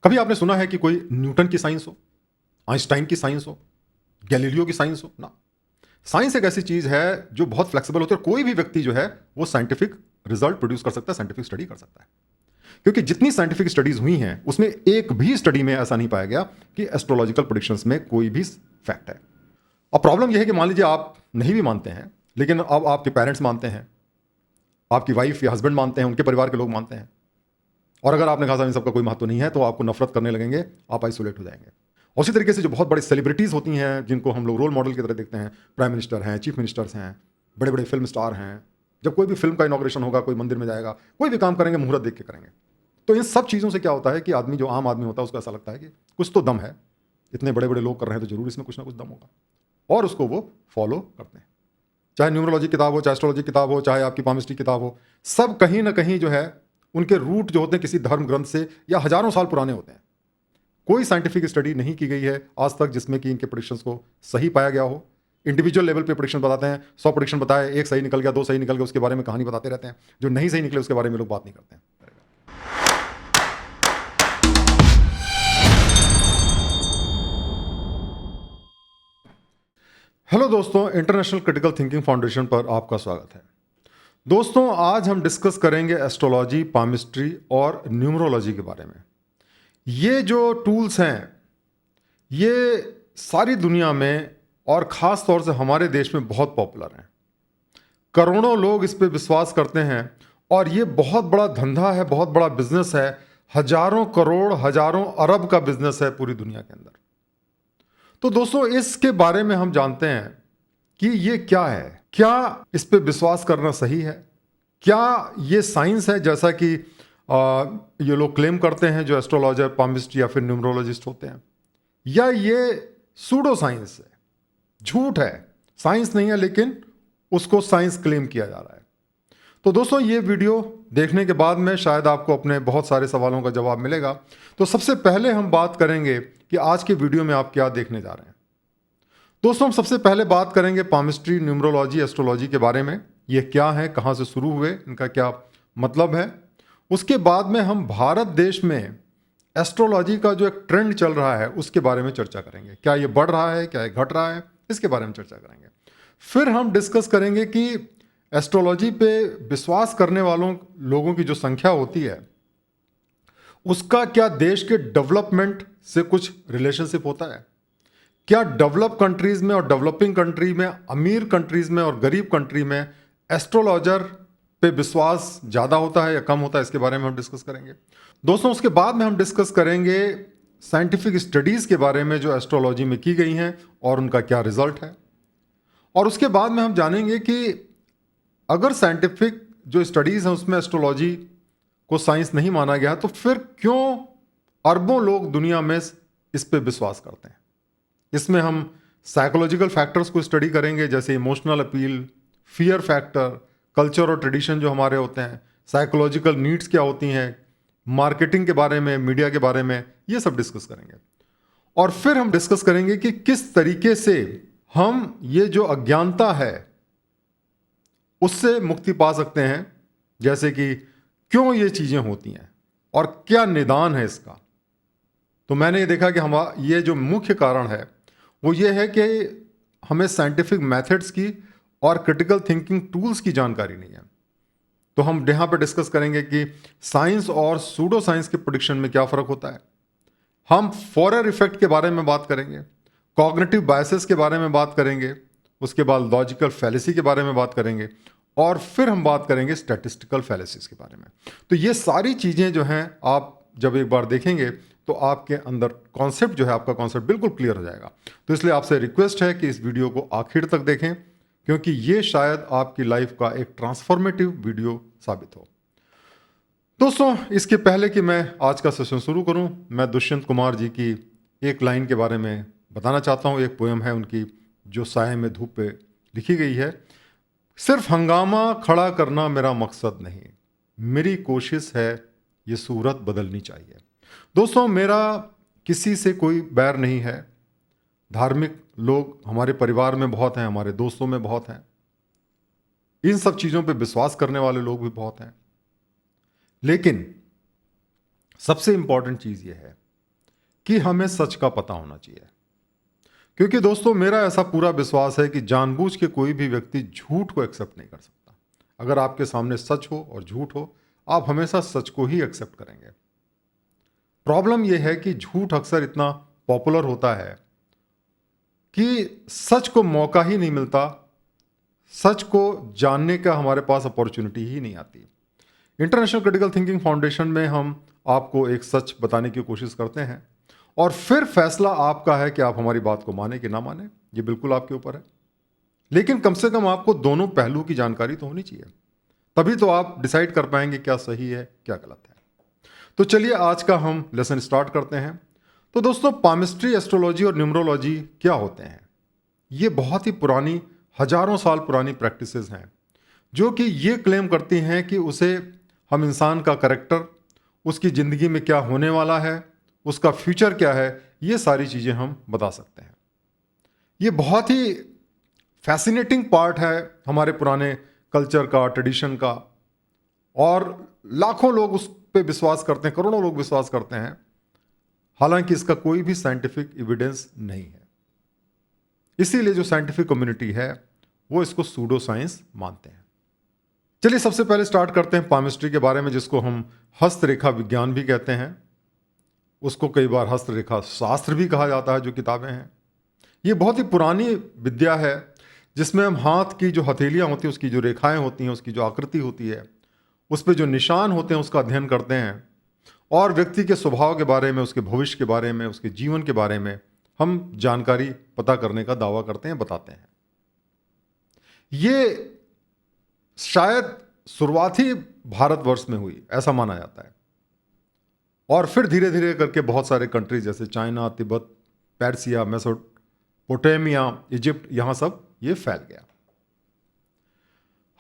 कभी आपने सुना है कि कोई न्यूटन की साइंस हो, आइंस्टाइन की साइंस हो, गैलीलियो की साइंस हो? ना। साइंस एक ऐसी चीज है जो बहुत फ्लेक्सिबल होती है और कोई भी व्यक्ति जो है वो साइंटिफिक रिजल्ट प्रोड्यूस कर सकता है, साइंटिफिक स्टडी कर सकता है। क्योंकि जितनी साइंटिफिक स्टडीज हुई हैं उसमें एक भी स्टडी में ऐसा नहीं पाया गया कि एस्ट्रोलॉजिकल प्रेडिक्शंस में कोई भी फैक्ट है। अब प्रॉब्लम यह है कि मान लीजिए आप नहीं भी मानते हैं, लेकिन अब आपके पेरेंट्स मानते हैं, आपकी वाइफ या हस्बैंड मानते हैं, उनके परिवार के लोग मानते हैं, और अगर आपने कहा साहब इन सबका कोई महत्व नहीं है तो आपको नफरत करने लगेंगे, आप आइसोलेट हो जाएंगे। उसी तरीके से जो बहुत बड़ी सेलिब्रिटीज़ होती हैं जिनको हम लोग रोल मॉडल की तरह देखते हैं, प्राइम मिनिस्टर हैं, चीफ मिनिस्टर्स हैं, बड़े बड़े फिल्म स्टार हैं, जब कोई भी फिल्म का इनॉग्रेशन होगा, कोई मंदिर में जाएगा, कोई भी काम करेंगे मुहूर्त देख के करेंगे। तो इन सब चीज़ों से क्या होता है कि आदमी, जो आम आदमी होता है, उसको ऐसा लगता है कि कुछ तो दम है, इतने बड़े बड़े लोग कर रहे हैं तो जरूर इसमें कुछ ना कुछ दम होगा, और उसको वो फॉलो करते हैं। चाहे न्यूमरोलॉजी किताब हो, चाहे एस्ट्रोलॉजी किताब हो, चाहे आपकी पामिस्ट्री किताब हो, सब कहीं ना कहीं जो है उनके रूट जो होते हैं किसी धर्म ग्रंथ से या हजारों साल पुराने होते हैं। कोई साइंटिफिक स्टडी नहीं की गई है आज तक जिसमें कि इनके प्रेडिक्शंस को सही पाया गया हो। इंडिविजुअल लेवल पे प्रेडिक्शन बताते हैं, 100 प्रेडिक्शन बताए, एक सही निकल गया, 2 सही निकल गया, उसके बारे में कहानी बताते रहते हैं। जो नहीं सही निकले उसके बारे में लोग बात नहीं करते हैं। हेलो दोस्तों, इंटरनेशनल क्रिटिकल थिंकिंग फाउंडेशन पर आपका स्वागत है। दोस्तों, आज हम डिस्कस करेंगे एस्ट्रोलॉजी, पामिस्ट्री और न्यूमरोलॉजी के बारे में। ये जो टूल्स हैं ये सारी दुनिया में और ख़ास तौर से हमारे देश में बहुत पॉपुलर हैं। करोड़ों लोग इस पे विश्वास करते हैं और ये बहुत बड़ा धंधा है, बहुत बड़ा बिजनेस है। हजारों करोड़, हजारों अरब का बिजनेस है पूरी दुनिया के अंदर। तो दोस्तों, इसके बारे में हम जानते हैं कि ये क्या है, क्या इस पे विश्वास करना सही है, क्या ये साइंस है जैसा कि ये लोग क्लेम करते हैं जो एस्ट्रोलॉजर, पामिस्ट या फिर न्यूमरोलॉजिस्ट होते हैं, या ये सूडो साइंस है, झूठ है, साइंस नहीं है लेकिन उसको साइंस क्लेम किया जा रहा है। तो दोस्तों, ये वीडियो देखने के बाद में शायद आपको अपने बहुत सारे सवालों का जवाब मिलेगा। तो सबसे पहले हम बात करेंगे कि आज के वीडियो में आप क्या देखने जा रहे हैं। दोस्तों, हम सबसे पहले बात करेंगे पामिस्ट्री, न्यूमरोलॉजी, एस्ट्रोलॉजी के बारे में। ये क्या है, कहाँ से शुरू हुए, इनका क्या मतलब है। उसके बाद में हम भारत देश में एस्ट्रोलॉजी का जो एक ट्रेंड चल रहा है उसके बारे में चर्चा करेंगे। क्या ये बढ़ रहा है, क्या ये घट रहा है, इसके बारे में चर्चा करेंगे। फिर हम डिस्कस करेंगे कि एस्ट्रोलॉजी पे विश्वास करने वालों लोगों की जो संख्या होती है उसका क्या देश के डेवलपमेंट से कुछ रिलेशनशिप होता है। क्या डेवलप कंट्रीज में और डेवलपिंग कंट्री में, अमीर कंट्रीज में और गरीब कंट्री में एस्ट्रोलॉजर पे विश्वास ज़्यादा होता है या कम होता है, इसके बारे में हम डिस्कस करेंगे। दोस्तों, उसके बाद में हम डिस्कस करेंगे साइंटिफिक स्टडीज़ के बारे में जो एस्ट्रोलॉजी में की गई हैं और उनका क्या रिजल्ट है। और उसके बाद में हम जानेंगे कि अगर साइंटिफिक जो स्टडीज़ हैं उसमें एस्ट्रोलॉजी को साइंस नहीं माना गया तो फिर क्यों अरबों लोग दुनिया में इस पे विश्वास करते हैं। इसमें हम साइकोलॉजिकल फैक्टर्स को स्टडी करेंगे, जैसे emotional appeal, fear factor, culture और ट्रेडिशन जो हमारे होते हैं, साइकोलॉजिकल नीड्स क्या होती हैं, मार्केटिंग के बारे में, मीडिया के बारे में, ये सब डिस्कस करेंगे। और फिर हम डिस्कस करेंगे कि किस तरीके से हम ये जो अज्ञानता है उससे मुक्ति पा सकते हैं, जैसे कि क्यों ये चीज़ें होती हैं और क्या निदान है इसका। तो मैंने ये देखा कि हम ये जो मुख्य कारण है वो ये है कि हमें साइंटिफिक मेथड्स की और क्रिटिकल थिंकिंग टूल्स की जानकारी नहीं है। तो हम यहाँ पर डिस्कस करेंगे कि साइंस और सूडो साइंस के प्रेडिक्शन में क्या फ़र्क होता है। हम फॉरर इफेक्ट के बारे में बात करेंगे, कॉग्निटिव बायसेस के बारे में बात करेंगे, उसके बाद लॉजिकल फैलेसी के बारे में बात करेंगे, और फिर हम बात करेंगे स्टैटिस्टिकल फैलेसीज के बारे में। तो ये सारी चीज़ें जो हैं आप जब एक बार देखेंगे तो आपके अंदर कॉन्सेप्ट जो है, आपका कॉन्सेप्ट बिल्कुल क्लियर हो जाएगा। तो इसलिए आपसे रिक्वेस्ट है कि इस वीडियो को आखिर तक देखें, क्योंकि ये शायद आपकी लाइफ का एक ट्रांसफॉर्मेटिव वीडियो साबित हो। दोस्तों, इसके पहले कि मैं आज का सेशन शुरू करूं, मैं दुष्यंत कुमार जी की एक लाइन के बारे में बताना चाहता हूं। एक पोएम है उनकी जो साये में धूप पे लिखी गई है। सिर्फ हंगामा खड़ा करना मेरा मकसद नहीं, मेरी कोशिश है ये सूरत बदलनी चाहिए। दोस्तों, मेरा किसी से कोई बैर नहीं है। धार्मिक लोग हमारे परिवार में बहुत हैं, हमारे दोस्तों में बहुत हैं, इन सब चीज़ों पे विश्वास करने वाले लोग भी बहुत हैं। लेकिन सबसे इंपॉर्टेंट चीज़ ये है कि हमें सच का पता होना चाहिए। क्योंकि दोस्तों मेरा ऐसा पूरा विश्वास है कि जानबूझ के कोई भी व्यक्ति झूठ को एक्सेप्ट नहीं कर सकता। अगर आपके सामने सच हो और झूठ हो, आप हमेशा सच को ही एक्सेप्ट करेंगे। प्रॉब्लम यह है कि झूठ अक्सर इतना पॉपुलर होता है कि सच को मौका ही नहीं मिलता, सच को जानने का हमारे पास अपॉर्चुनिटी ही नहीं आती। इंटरनेशनल क्रिटिकल थिंकिंग फाउंडेशन में हम आपको एक सच बताने की कोशिश करते हैं और फिर फैसला आपका है कि आप हमारी बात को माने कि ना माने, ये बिल्कुल आपके ऊपर है। लेकिन कम से कम आपको दोनों पहलू की जानकारी तो होनी चाहिए, तभी तो आप डिसाइड कर पाएंगे क्या सही है क्या गलत है। तो चलिए आज का हम लेसन स्टार्ट करते हैं। तो दोस्तों पामिस्ट्री, एस्ट्रोलॉजी और न्यूमरोलॉजी क्या होते हैं? ये बहुत ही पुरानी, हजारों साल पुरानी प्रैक्टिसेस हैं जो कि ये क्लेम करती हैं कि उसे हम इंसान का करेक्टर, उसकी ज़िंदगी में क्या होने वाला है, उसका फ्यूचर क्या है, ये सारी चीज़ें हम बता सकते हैं। ये बहुत ही फैसिनेटिंग पार्ट है हमारे पुराने कल्चर का, ट्रेडिशन का, और लाखों लोग उस पर विश्वास करते हैं, करोड़ों लोग विश्वास करते हैं, हालांकि इसका कोई भी साइंटिफिक एविडेंस नहीं है। इसीलिए जो साइंटिफिक कम्युनिटी है वो इसको सूडो साइंस मानते हैं। चलिए सबसे पहले स्टार्ट करते हैं पामिस्ट्री के बारे में, जिसको हम हस्तरेखा विज्ञान भी कहते हैं। उसको कई बार हस्तरेखा शास्त्र भी कहा जाता है, जो किताबें हैं। ये बहुत ही पुरानी विद्या है जिसमें हम हाथ की जो हथेलियाँ होती हैं, उसकी जो रेखाएं होती हैं, उसकी जो आकृति होती है, उस पर जो निशान होते हैं उसका अध्ययन करते हैं और व्यक्ति के स्वभाव के बारे में, उसके भविष्य के बारे में, उसके जीवन के बारे में हम जानकारी पता करने का दावा करते हैं, बताते हैं। ये शायद शुरुआत ही भारतवर्ष में हुई, ऐसा माना जाता है, और फिर धीरे धीरे करके बहुत सारे कंट्रीज जैसे चाइना, तिब्बत, पेर्सिया, मेसोपोटामिया, इजिप्ट, यहाँ सब ये फैल गया।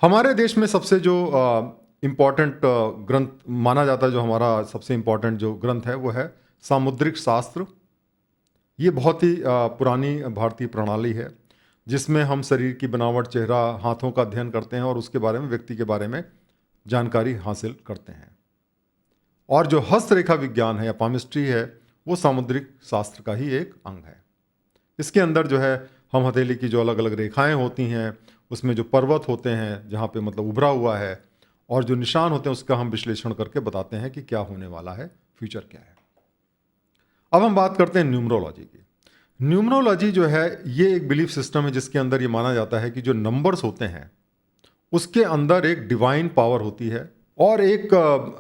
हमारे देश में सबसे जो इम्पॉर्टेंट ग्रंथ माना जाता है, जो हमारा सबसे इम्पॉर्टेंट जो ग्रंथ है वो है सामुद्रिक शास्त्र। ये बहुत ही पुरानी भारतीय प्रणाली है जिसमें हम शरीर की बनावट, चेहरा, हाथों का अध्ययन करते हैं और उसके बारे में, व्यक्ति के बारे में जानकारी हासिल करते हैं। और जो हस्तरेखा विज्ञान है या पामिस्ट्री है, वो सामुद्रिक शास्त्र का ही एक अंग है। इसके अंदर जो है हम हथेली की जो अलग अलग रेखाएं होती हैं, उसमें जो पर्वत होते हैं जहाँ पे मतलब उभरा हुआ है, और जो निशान होते हैं उसका हम विश्लेषण करके बताते हैं कि क्या होने वाला है, फ्यूचर क्या है। अब हम बात करते हैं न्यूमरोलॉजी की। न्यूमरोलॉजी जो है ये एक बिलीफ सिस्टम है जिसके अंदर ये माना जाता है कि जो नंबर्स होते हैं उसके अंदर एक डिवाइन पावर होती है और एक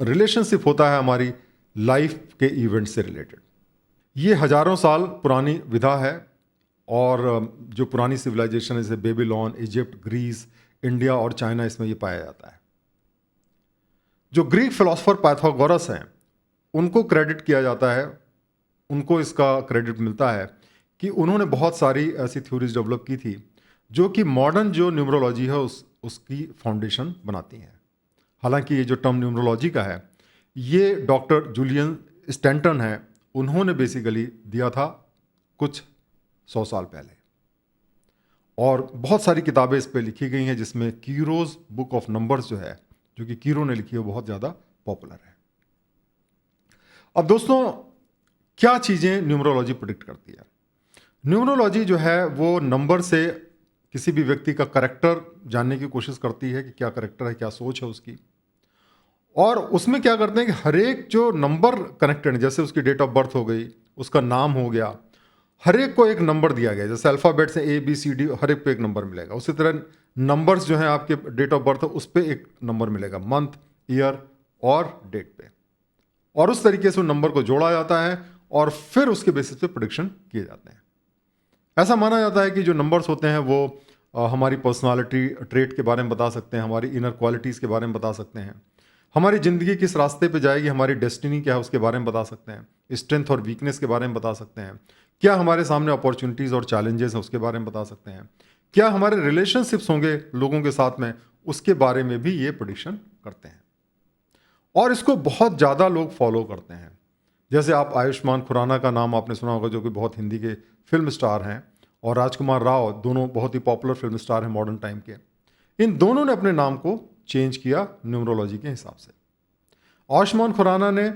रिलेशनशिप होता है हमारी लाइफ के इवेंट से रिलेटेड। ये हजारों साल पुरानी विधा है और जो पुरानी सिविलाइजेशन है जैसे बेबीलोन, इजिप्ट, ग्रीस, इंडिया और चाइना, इसमें ये पाया जाता है। जो ग्रीक फिलोसोफर पाइथागोरस हैं उनको क्रेडिट किया जाता है, उनको इसका क्रेडिट मिलता है कि उन्होंने बहुत सारी ऐसी थ्योरीज डेवलप की थी जो कि मॉडर्न जो न्यूमरोलॉजी है उसकी फाउंडेशन बनाती हैं। हालांकि ये जो टर्म न्यूमरोलॉजी का है ये डॉक्टर जूलियन स्टैंटन है, उन्होंने बेसिकली दिया था कुछ 100 साल पहले, और बहुत सारी किताबें इस पर लिखी गई हैं जिसमें कीरोज बुक ऑफ नंबर्स जो है, जो कि कीरो ने लिखी है, बहुत ज़्यादा पॉपुलर है। अब दोस्तों क्या चीज़ें न्यूमरोलॉजी प्रेडिक्ट करती है? न्यूमरोलॉजी जो है वो नंबर से किसी भी व्यक्ति का करेक्टर जानने की कोशिश करती है कि क्या करेक्टर है, क्या सोच है उसकी। और उसमें क्या करते हैं कि हर एक जो नंबर कनेक्टेड, जैसे उसकी डेट ऑफ बर्थ हो गई, उसका नाम हो गया, हर एक को एक नंबर दिया गया। जैसे अल्फ़ाबेट से ABCD, हर एक पे एक नंबर मिलेगा। उसी तरह नंबर्स जो हैं आपके डेट ऑफ बर्थ, उस पर एक नंबर मिलेगा, मंथ, ईयर और डेट पे। और उस तरीके से उन नंबर को जोड़ा जाता है और फिर उसके बेसिस पे प्रेडिक्शन किए जाते हैं। ऐसा माना जाता है कि जो नंबर्स होते हैं वो हमारी पर्सनालिटी ट्रेट के बारे में बता सकते हैं, हमारी इनर क्वालिटीज़ के बारे में बता सकते हैं, हमारी ज़िंदगी किस रास्ते पे जाएगी, हमारी डेस्टिनी क्या है उसके बारे में बता सकते हैं, स्ट्रेंथ और वीकनेस के बारे में बता सकते हैं, क्या हमारे सामने अपॉर्चुनिटीज़ और चैलेंजेस हैं उसके बारे में बता सकते हैं, क्या हमारे रिलेशनशिप्स होंगे लोगों के साथ में, उसके बारे में भी ये प्रेडिक्शन करते हैं। और इसको बहुत ज़्यादा लोग फॉलो करते हैं। जैसे आप आयुष्मान खुराना का नाम आपने सुना होगा, जो कि बहुत हिंदी के फिल्म स्टार हैं, और राजकुमार राव, दोनों बहुत ही पॉपुलर फिल्म स्टार हैं मॉडर्न टाइम के। इन दोनों ने अपने नाम को चेंज किया न्यूमरोलॉजी के हिसाब से। आयुष्मान खुराना ने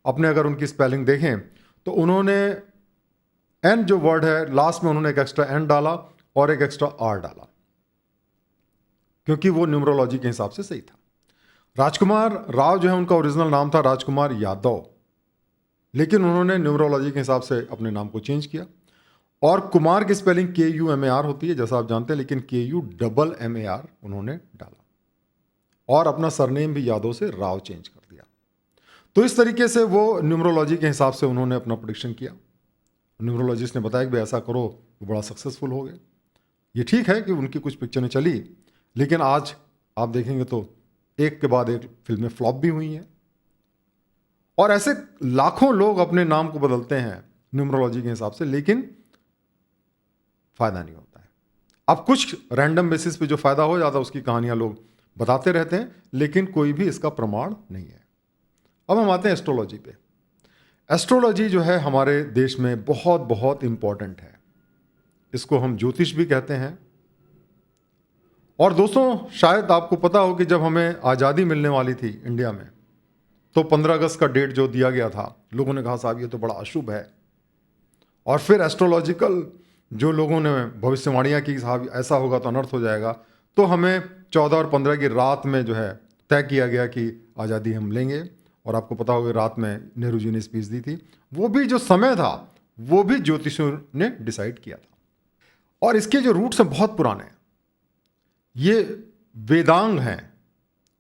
अपने, अगर उनकी स्पेलिंग देखें तो उन्होंने एन जो वर्ड है लास्ट में उन्होंने एक एक्स्ट्रा एन डाला और एक एक्स्ट्रा आर डाला, क्योंकि वो न्यूमरोलॉजी के हिसाब से सही था। राजकुमार राव जो है उनका ओरिजिनल नाम था राजकुमार यादव, लेकिन उन्होंने न्यूमरोलॉजी के हिसाब से अपने नाम को चेंज किया। और कुमार की स्पेलिंग KUMAR होती है जैसा आप जानते हैं, लेकिन KUMMAR उन्होंने डाला और अपना सरनेम भी यादव से राव चेंज कर दिया। तो इस तरीके से वो न्यूमरोलॉजी के हिसाब से उन्होंने अपना प्रेडिक्शन किया। न्यूमरोलॉजिस्ट ने बताया कि भाई ऐसा करो, वो बड़ा सक्सेसफुल हो गए। ये ठीक है कि उनकी कुछ पिक्चरें चली, लेकिन आज आप देखेंगे तो एक के बाद एक फिल्में फ्लॉप भी हुई हैं। और ऐसे लाखों लोग अपने नाम को बदलते हैं न्यूमरोलॉजी के हिसाब से, लेकिन फायदा नहीं होता है। अब कुछ रैंडम बेसिस पे जो फायदा हो जाता है उसकी कहानियां लोग बताते रहते हैं, लेकिन कोई भी इसका प्रमाण नहीं है। अब हम आते हैं एस्ट्रोलॉजी पे। एस्ट्रोलॉजी जो है हमारे देश में बहुत बहुत इंपॉर्टेंट है। इसको हम ज्योतिष भी कहते हैं। और दोस्तों, शायद आपको पता हो कि जब हमें आज़ादी मिलने वाली थी इंडिया में, तो 15 अगस्त का डेट जो दिया गया था, लोगों ने कहा साहब ये तो बड़ा अशुभ है। और फिर एस्ट्रोलॉजिकल जो लोगों ने भविष्यवाणियां की साहब ऐसा होगा तो अनर्थ हो जाएगा, तो हमें 14 और 15 की रात में जो है तय किया गया कि आज़ादी हम लेंगे। और आपको पता होगा रात में नेहरू जी ने स्पीच दी थी। वो भी जो समय था वो भी ज्योतिषियों ने डिसाइड किया था। और इसके जो रूट्स हैं बहुत पुराने हैं। ये वेदांग हैं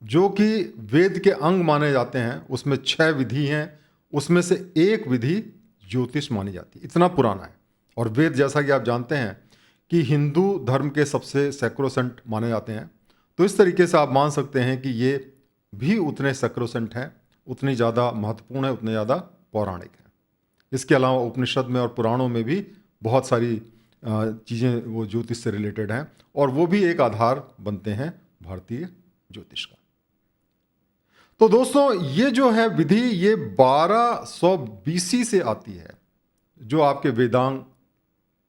जो कि वेद के अंग माने जाते हैं। उसमें 6 विधि हैं, उसमें से एक विधि ज्योतिष मानी जाती है। इतना पुराना है। और वेद जैसा कि आप जानते हैं कि हिंदू धर्म के सबसे सैक्रोसेंट माने जाते हैं, तो इस तरीके से आप मान सकते हैं कि ये भी उतने सैक्रोसेंट हैं, उतनी ज़्यादा महत्वपूर्ण है, उतने ज़्यादा पौराणिक है। इसके अलावा उपनिषद में और पुराणों में भी बहुत सारी चीज़ें वो ज्योतिष से रिलेटेड हैं, और वो भी एक आधार बनते हैं भारतीय ज्योतिष का। तो दोस्तों, ये जो है विधि ये 1200 BC से आती है, जो आपके वेदांग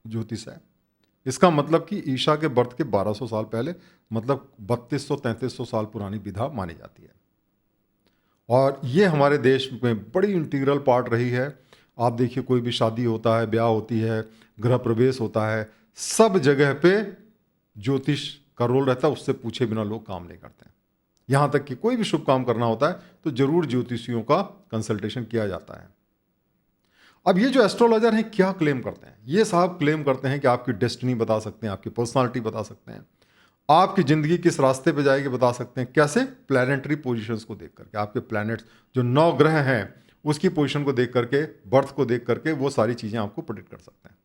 ज्योतिष है। इसका मतलब कि ईशा के बर्थ के 1200 साल पहले, मतलब 3200-3300 साल पुरानी विधा मानी जाती है। और ये हमारे देश में बड़ी इंटीग्रल पार्ट रही है। आप देखिए, कोई भी शादी होता है, ब्याह होती है, गृह प्रवेश होता है, सब जगह पे ज्योतिष का रोल रहता है। उससे पूछे बिना लोग काम नहीं करते हैं। यहाँ तक कि कोई भी शुभ काम करना होता है तो जरूर ज्योतिषियों का कंसल्टेशन किया जाता है। अब ये जो एस्ट्रोलॉजर हैं क्या क्लेम करते हैं? ये साहब क्लेम करते हैं कि आपकी डेस्टिनी बता सकते हैं, आपकी पर्सनालिटी बता सकते हैं, आपकी ज़िंदगी किस रास्ते पे जाएगी बता सकते हैं। कैसे? प्लैनेटरी पोजीशंस को देख करके, आपके प्लैनेट्स जो 9 ग्रह हैं उसकी पोजीशन को देख करके, बर्थ को देख करके वो सारी चीज़ें आपको प्रेडिक्ट कर सकते हैं।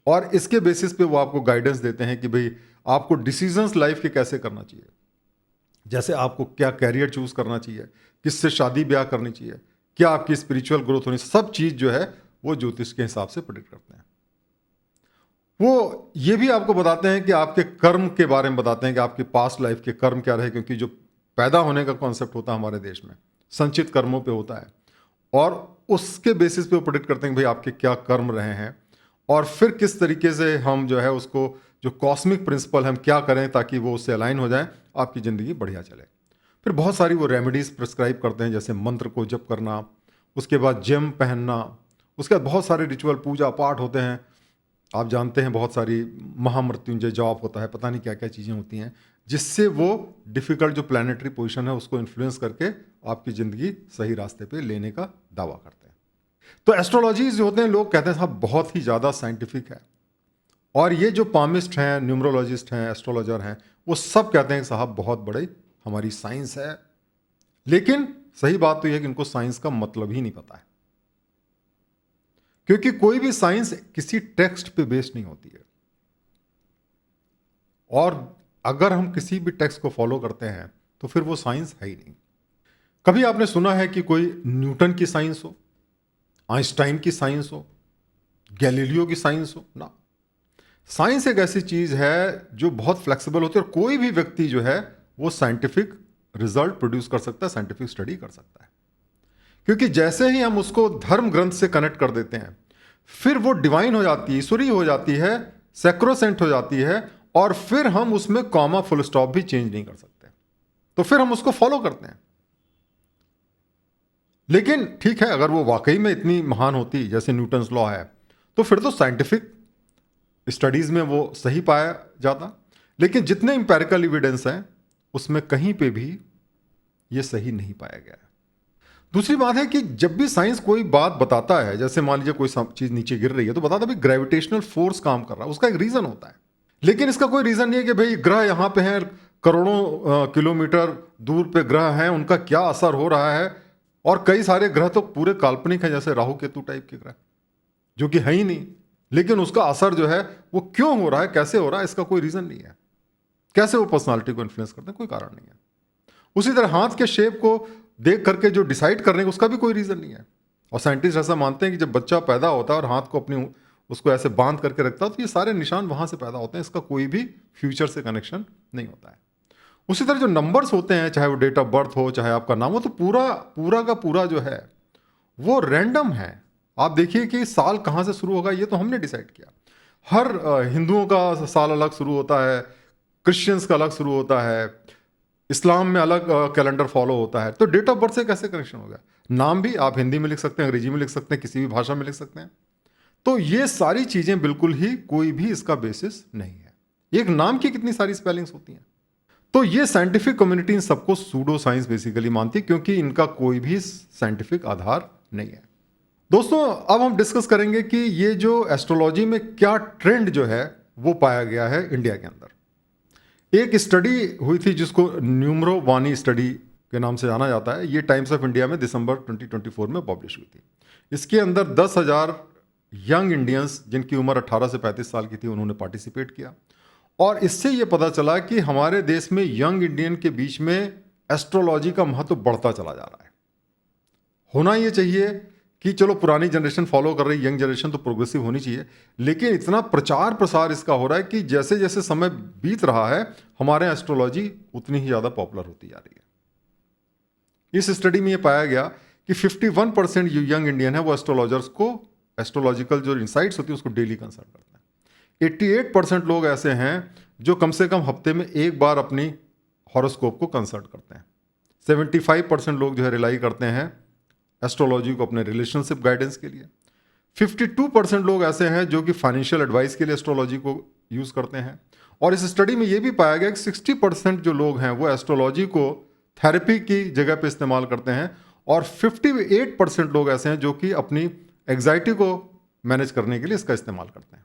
और इसके बेसिस पे वो आपको गाइडेंस देते हैं कि भाई आपको डिसीजंस लाइफ के कैसे करना चाहिए। जैसे आपको क्या कैरियर चूज करना चाहिए, किससे शादी ब्याह करनी चाहिए, क्या आपकी स्पिरिचुअल ग्रोथ होनी, सब चीज़ जो है वो ज्योतिष के हिसाब से प्रेडिक्ट करते हैं। वो ये भी आपको बताते हैं कि आपके कर्म के बारे में बताते हैं कि आपकी पास्ट लाइफ के कर्म क्या रहे, क्योंकि जो पैदा होने का कॉन्सेप्ट होता है हमारे देश में संचित कर्मों पे होता है, और उसके बेसिस पे वो प्रेडिक्ट करते हैं कि भाई आपके क्या कर्म रहे हैं, और फिर किस तरीके से हम जो है उसको जो कॉस्मिक प्रिंसिपल हम क्या करें ताकि वो उससे अलाइन हो जाए, आपकी ज़िंदगी बढ़िया चले। फिर बहुत सारी वो रेमेडीज़ प्रिस्क्राइब करते हैं, जैसे मंत्र को जप करना, उसके बाद जेम पहनना, उसके बाद बहुत सारे रिचुअल पूजा पाठ होते हैं। आप जानते हैं बहुत सारी महामृत्युंजय जॉब होता है, पता नहीं क्या क्या चीज़ें होती हैं, जिससे वो डिफ़िकल्ट जो प्लानिटरी पोजीशन है उसको इन्फ्लुएंस करके आपकी ज़िंदगी सही रास्ते पे लेने का दावा करते हैं। तो एस्ट्रोलॉजीज जो होते हैं, लोग कहते हैं साहब बहुत ही ज़्यादा साइंटिफिक है। और ये जो पामिस्ट हैं, न्यूमरोलॉजिस्ट हैं, एस्ट्रोलॉजर हैं, वो सब कहते हैं कि साहब बहुत बड़ी हमारी साइंस है। लेकिन सही बात तो यह है कि इनको साइंस का मतलब ही नहीं पता है, क्योंकि कोई भी साइंस किसी टेक्स्ट पे बेस्ड नहीं होती है। और अगर हम किसी भी टेक्स्ट को फॉलो करते हैं तो फिर वो साइंस है ही नहीं। कभी आपने सुना है कि कोई न्यूटन की साइंस हो, आइंस्टाइन की साइंस हो, गैलीलियो की साइंस हो? ना। साइंस एक ऐसी चीज है जो बहुत फ्लेक्सिबल होती है, और कोई भी व्यक्ति जो है वो साइंटिफिक रिजल्ट प्रोड्यूस कर सकता है, साइंटिफिक स्टडी कर सकता है। क्योंकि जैसे ही हम उसको धर्म ग्रंथ से कनेक्ट कर देते हैं, फिर वो डिवाइन हो जाती है, ईश्वरीय हो जाती है, सैक्रोसेंट हो जाती है, और फिर हम उसमें कॉमा फुल स्टॉप भी चेंज नहीं कर सकते, तो फिर हम उसको फॉलो करते हैं। लेकिन ठीक है, अगर वो वाकई में इतनी महान होती जैसे न्यूटन्स लॉ है, तो फिर तो साइंटिफिक स्टडीज़ में वो सही पाया जाता। लेकिन जितने इंपेरिकल एविडेंस हैं उसमें कहीं पे भी ये सही नहीं पाया गया है। दूसरी बात है कि जब भी साइंस कोई बात बताता है, जैसे मान लीजिए कोई चीज़ नीचे गिर रही है, तो बताता है भाई ग्रेविटेशनल फोर्स काम कर रहा है, उसका एक रीज़न होता है। लेकिन इसका कोई रीज़न नहीं है कि भाई ग्रह यहाँ पे हैं, करोड़ों किलोमीटर दूर पे ग्रह हैं, उनका क्या असर हो रहा है। और कई सारे ग्रह तो पूरे काल्पनिक हैं, जैसे राहु केतु टाइप के ग्रह, जो कि है ही नहीं, लेकिन उसका असर जो है वो क्यों हो रहा है, कैसे हो रहा है, इसका कोई रीज़न नहीं है। कैसे वो पर्सनालिटी को इन्फ्लुएंस करते हैं, कोई कारण नहीं है। उसी तरह हाथ के शेप को देख करके जो डिसाइड करने का, उसका भी कोई रीज़न नहीं है। और साइंटिस्ट ऐसा मानते हैं कि जब बच्चा पैदा होता है और हाथ को अपनी उसको ऐसे बांध करके रखता है, तो ये सारे निशान वहाँ से पैदा होते हैं, इसका कोई भी फ्यूचर से कनेक्शन नहीं होता है। उसी तरह जो नंबर्स होते हैं, चाहे वो डेट ऑफ बर्थ हो, चाहे आपका नाम हो, तो पूरा पूरा का पूरा जो है वो रैंडम है। आप देखिए कि साल कहाँ से शुरू होगा, ये तो हमने डिसाइड किया। हर हिंदुओं का साल अलग शुरू होता है, क्रिश्चियंस का अलग शुरू होता है, इस्लाम में अलग कैलेंडर फॉलो होता है। तो डेट ऑफ बर्थ से कैसे कनेक्शन हो गया? नाम भी आप हिंदी में लिख सकते हैं, अंग्रेजी में लिख सकते हैं, किसी भी भाषा में लिख सकते हैं। तो ये सारी चीज़ें बिल्कुल ही कोई भी इसका बेसिस नहीं है। एक नाम की कितनी सारी स्पेलिंग्स होती हैं। तो ये साइंटिफिक कम्युनिटी इन सबको सूडो साइंस बेसिकली मानती है, क्योंकि इनका कोई भी साइंटिफिक आधार नहीं है। दोस्तों, अब हम डिस्कस करेंगे कि ये जो एस्ट्रोलॉजी में क्या ट्रेंड जो है वो पाया गया है इंडिया के अंदर। एक स्टडी हुई थी जिसको न्यूमरोवानी स्टडी के नाम से जाना जाता है। ये टाइम्स ऑफ इंडिया में दिसंबर 2024 में पब्लिश हुई थी। इसके अंदर 10,000 यंग इंडियंस जिनकी उम्र 18 से 35 साल की थी, उन्होंने पार्टिसिपेट किया। और इससे ये पता चला कि हमारे देश में यंग इंडियन के बीच में एस्ट्रोलॉजी का महत्व बढ़ता चला जा रहा है। होना ये चाहिए कि चलो पुरानी जनरेशन फॉलो कर रही, यंग जनरेशन तो प्रोग्रेसिव होनी चाहिए, लेकिन इतना प्रचार प्रसार इसका हो रहा है कि जैसे जैसे समय बीत रहा है, हमारे यहाँ एस्ट्रोलॉजी उतनी ही ज़्यादा पॉपुलर होती जा रही है। इस स्टडी में ये पाया गया कि 51% जो यंग इंडियन है वो एस्ट्रोलॉजर्स को, एस्ट्रोलॉजिकल जो इंसाइट्स होती है उसको डेली कंसल्ट करते हैं। 88% लोग ऐसे हैं जो कम से कम हफ्ते में एक बार अपनी हॉरोस्कोप को कंसल्ट करते हैं। 75% लोग जो है रिलाई करते हैं एस्ट्रोलॉजी को अपने रिलेशनशिप गाइडेंस के लिए। 52% लोग ऐसे हैं जो कि फाइनेंशियल एडवाइस के लिए एस्ट्रोलॉजी को यूज़ करते हैं। और इस स्टडी में ये भी पाया गया कि 60% जो लोग हैं वो एस्ट्रोलॉजी को थेरेपी की जगह पे इस्तेमाल करते हैं। और 58% लोग ऐसे हैं जो कि अपनी एग्जाइटी को मैनेज करने के लिए इसका इस्तेमाल करते हैं।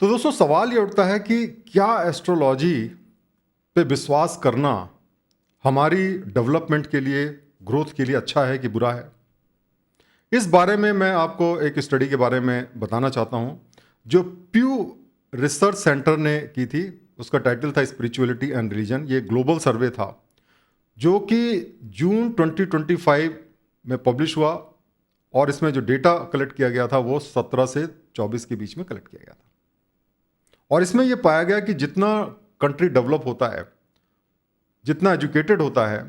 तो दोस्तों, सवाल ये उठता है कि क्या एस्ट्रोलॉजी पे विश्वास करना हमारी डेवलपमेंट के लिए, ग्रोथ के लिए अच्छा है कि बुरा है? इस बारे में मैं आपको एक स्टडी के बारे में बताना चाहता हूं जो प्यू रिसर्च सेंटर ने की थी। उसका टाइटल था स्पिरिचुअलिटी एंड रिलीजन। ये ग्लोबल सर्वे था जो कि जून 2025 में पब्लिश हुआ। और इसमें जो डेटा कलेक्ट किया गया था वो 17 से 24 के बीच में कलेक्ट किया गया था। और इसमें यह पाया गया कि जितना कंट्री डेवलप होता है, जितना एजुकेटेड होता है,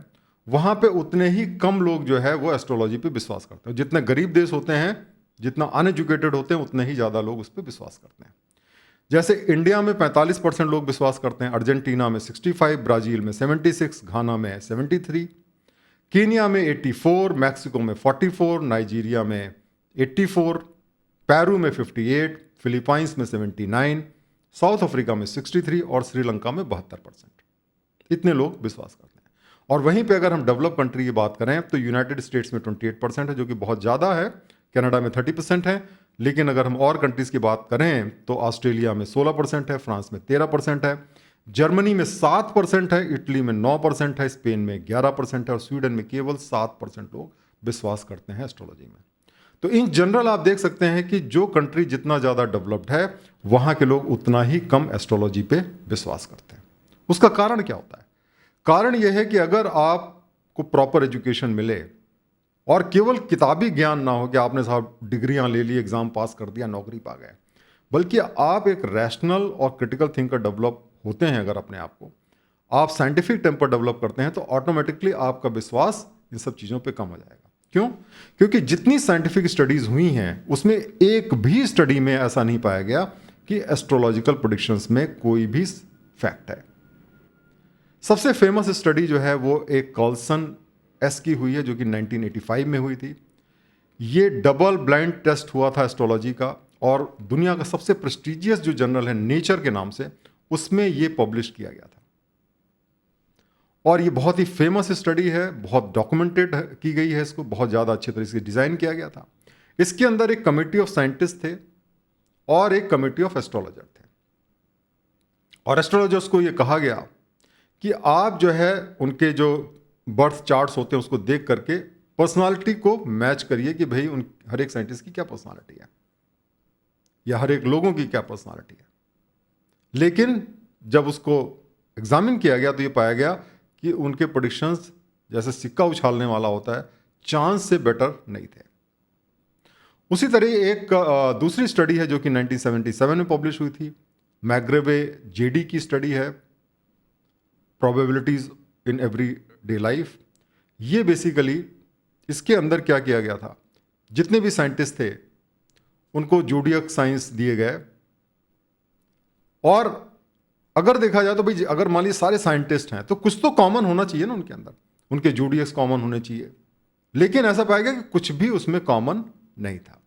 वहाँ पे उतने ही कम लोग जो है वो एस्ट्रोलॉजी पे विश्वास करते हैं। जितने गरीब देश होते हैं, जितना अनएजुकेटेड होते हैं, उतने ही ज़्यादा लोग उस पर विश्वास करते हैं। जैसे इंडिया में 45% लोग विश्वास करते हैं, अर्जेंटीना में 65, ब्राज़ील में 76, घाना में 73, कीनिया में 84, मैक्सिको में 44, नाइजीरिया में 84, पेरू में 58, फिलीपाइंस में 79, साउथ अफ्रीका में 63 और श्रीलंका में 72%। इतने लोग विश्वास करते हैं। और वहीं पे अगर हम डेवलप कंट्री की बात करें तो यूनाइटेड स्टेट्स में 28% है, जो कि बहुत ज़्यादा है। कनाडा में 30% है। लेकिन अगर हम और कंट्रीज़ की बात करें तो ऑस्ट्रेलिया में 16% है, फ्रांस में 13% है, जर्मनी में 7% है, इटली में 9% है, स्पेन में 11% है और स्वीडन में केवल 7% लोग विश्वास करते हैं एस्ट्रोलॉजी में। तो इन जनरल आप देख सकते हैं कि जो कंट्री जितना ज़्यादा डेवलप्ड है, वहाँ के लोग उतना ही कम एस्ट्रोलॉजी पे विश्वास करते हैं। उसका कारण क्या होता है? कारण यह है कि अगर आपको प्रॉपर एजुकेशन मिले और केवल किताबी ज्ञान ना हो कि आपने साहब डिग्रियां ले ली, एग्जाम पास कर दिया, नौकरी पा गए, बल्कि आप एक रैशनल और क्रिटिकल थिंकर डेवलप होते हैं, अगर अपने आप को आप साइंटिफिक टेम्पर डेवलप करते हैं, तो ऑटोमेटिकली आपका विश्वास इन सब चीज़ों पे कम हो जाएगा। क्यों? क्योंकि जितनी साइंटिफिक स्टडीज़ हुई हैं उसमें एक भी स्टडी में ऐसा नहीं पाया गया कि एस्ट्रोलॉजिकल प्रेडिक्शंस में कोई भी फैक्ट है। सबसे फेमस स्टडी जो है वो एक कार्लसन एस की हुई है जो कि 1985 में हुई थी। ये डबल ब्लाइंड टेस्ट हुआ था एस्ट्रोलॉजी का, और दुनिया का सबसे प्रेस्टिजियस जो जर्नल है नेचर के नाम से, उसमें ये पब्लिश किया गया था। और ये बहुत ही फेमस स्टडी है, बहुत डॉक्यूमेंटेड की गई है, इसको बहुत ज़्यादा अच्छे तरीके से डिज़ाइन किया गया था। इसके अंदर एक कमेटी ऑफ साइंटिस्ट थे और एक कमेटी ऑफ एस्ट्रोलॉजर थे, और एस्ट्रोलॉजर्स को ये कहा गया कि आप जो है उनके जो बर्थ चार्ट्स होते हैं उसको देख करके पर्सनालिटी को मैच करिए कि भाई उन हर एक साइंटिस्ट की क्या पर्सनालिटी है या हर एक लोगों की क्या पर्सनालिटी है। लेकिन जब उसको एग्जामिन किया गया तो ये पाया गया कि उनके प्रेडिक्शंस जैसे सिक्का उछालने वाला होता है, चांस से बेटर नहीं थे। उसी तरह एक दूसरी स्टडी है जो कि 1977 में पब्लिश हुई थी, मैग्रेवे जेडी की स्टडी है, probabilities in every day life. ये बेसिकली इसके अंदर क्या किया गया था, जितने भी साइंटिस्ट थे उनको जोडियक साइंस दिए गए, और अगर देखा जाए तो भाई अगर मान लीजिए सारे साइंटिस्ट हैं तो कुछ तो कॉमन होना चाहिए ना उनके अंदर, उनके जोडियक्स कॉमन होने चाहिए। लेकिन ऐसा पाया गया कि कुछ भी उसमें कॉमन नहीं था,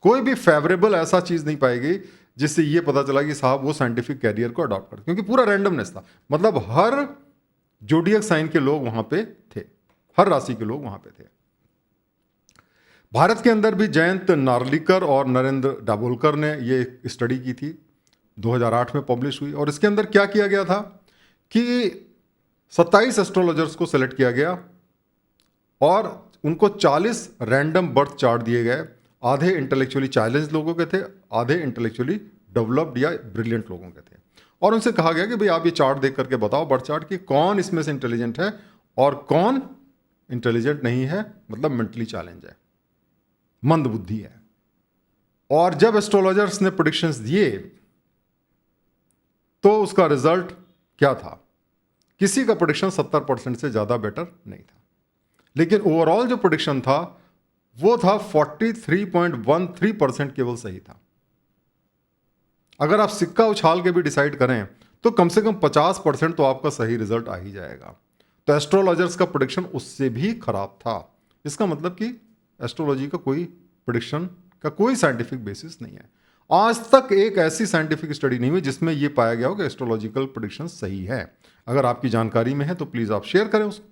कोई भी फेवरेबल ऐसा चीज नहीं पाई गई जिससे ये पता चला कि साहब वो साइंटिफिक कैरियर को अडॉप्ट कर, क्योंकि पूरा रैंडमनेस था। मतलब हर जोडियक साइन के लोग वहां पे थे, हर राशि के लोग वहां पे थे। भारत के अंदर भी जयंत नार्लिकर और नरेंद्र दाभोलकर ने ये स्टडी की थी, 2008 में पब्लिश हुई। और इसके अंदर क्या किया गया था कि 27 एस्ट्रोलॉजर्स को सेलेक्ट किया गया और उनको 40 रैंडम बर्थ चार्ट दिए गए। आधे इंटेलेक्चुअली चैलेंज लोगों के थे, आधे इंटेलेक्चुअली डेवलप्ड या ब्रिलियंट लोगों के थे। और उनसे कहा गया कि भाई आप ये चार्ट देख करके बताओ, बर्थ चार्ट, कि कौन इसमें से इंटेलिजेंट है और कौन इंटेलिजेंट नहीं है, मतलब मेंटली चैलेंज है, मंद बुद्धि है। और जब एस्ट्रोलॉजर्स ने प्रेडिक्शंस दिए तो उसका रिजल्ट क्या था, किसी का प्रेडिक्शन 70% से ज्यादा बेटर नहीं था, लेकिन ओवरऑल जो प्रेडिक्शन था वो था 43.13% केवल सही था। अगर आप सिक्का उछाल के भी डिसाइड करें तो कम से कम 50% तो आपका सही रिजल्ट आ ही जाएगा। तो एस्ट्रोलॉजर्स का प्रेडिक्शन उससे भी खराब था। इसका मतलब कि एस्ट्रोलॉजी का कोई प्रेडिक्शन का कोई साइंटिफिक बेसिस नहीं है। आज तक एक ऐसी साइंटिफिक स्टडी नहीं हुई जिसमें यह पाया गया हो कि एस्ट्रोलॉजिकल प्रेडिक्शन सही है। अगर आपकी जानकारी में है तो प्लीज़ आप शेयर करें उसको,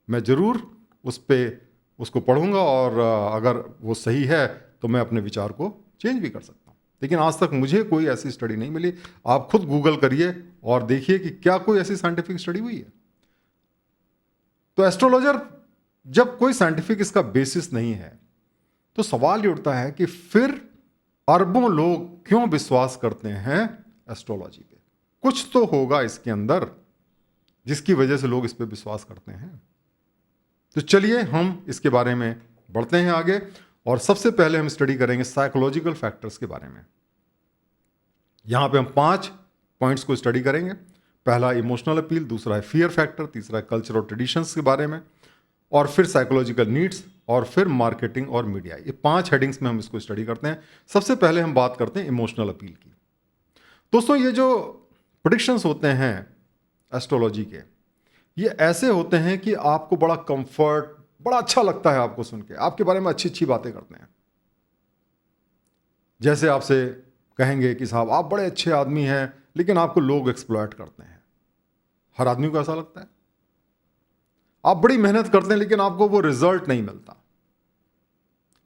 मैं ज़रूर उस पर उसको पढ़ूंगा, और अगर वो सही है तो मैं अपने विचार को चेंज भी कर सकता हूँ। लेकिन आज तक मुझे कोई ऐसी स्टडी नहीं मिली। आप खुद गूगल करिए और देखिए कि क्या कोई ऐसी साइंटिफिक स्टडी हुई है। तो एस्ट्रोलॉजर जब कोई साइंटिफिक इसका बेसिस नहीं है तो सवाल ये उठता है कि फिर अरबों लोग क्यों विश्वास करते हैं एस्ट्रोलॉजी पे। कुछ तो होगा इसके अंदर जिसकी वजह से लोग इस पे विश्वास करते हैं। तो चलिए हम इसके बारे में बढ़ते हैं आगे, और सबसे पहले हम स्टडी करेंगे साइकोलॉजिकल फैक्टर्स के बारे में। यहां पे हम 5 पॉइंट्स को स्टडी करेंगे। पहला इमोशनल अपील, दूसरा है फियर फैक्टर, तीसरा है कल्चर और ट्रेडिशंस के बारे में, और फिर साइकोलॉजिकल नीड्स, और फिर मार्केटिंग और मीडिया। ये 5 हेडिंग्स में हम इसको स्टडी करते हैं। सबसे पहले हम बात करते हैं इमोशनल अपील की। दोस्तों, ये जो प्रेडिक्शंस होते हैं एस्ट्रोलॉजी के, ये ऐसे होते हैं कि आपको बड़ा कंफर्ट, बड़ा अच्छा लगता है आपको सुन के, आपके बारे में अच्छी अच्छी बातें करते हैं। जैसे आपसे कहेंगे कि साहब आप बड़े अच्छे आदमी हैं, लेकिन आपको लोग एक्सप्लॉयट करते हैं। हर आदमी को ऐसा लगता है। आप बड़ी मेहनत करते हैं लेकिन आपको वो रिजल्ट नहीं मिलता।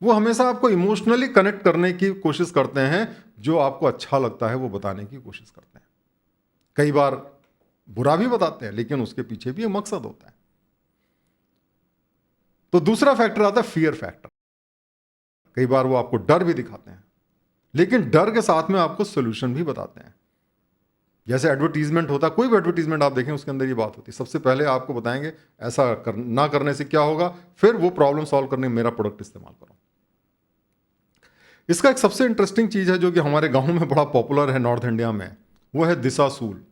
वो हमेशा आपको इमोशनली कनेक्ट करने की कोशिश करते हैं, जो आपको अच्छा लगता है वो बताने की कोशिश करते हैं। कई बार बुरा भी बताते हैं, लेकिन उसके पीछे भी एक मकसद होता है। तो दूसरा फैक्टर आता है फियर फैक्टर। कई बार वो आपको डर भी दिखाते हैं, लेकिन डर के साथ में आपको सोल्यूशन भी बताते हैं। जैसे एडवर्टीजमेंट होता है, कोई भी एडवर्टीजमेंट आप देखें उसके अंदर ये बात होती है। सबसे पहले आपको बताएंगे ऐसा ना करने से क्या होगा, फिर वो प्रॉब्लम सॉल्व करने में मेरा प्रोडक्ट इस्तेमाल करो। इसका एक सबसे इंटरेस्टिंग चीज है जो कि हमारे गांव में बड़ा पॉपुलर है नॉर्थ इंडिया में, वो है दिशाशूल।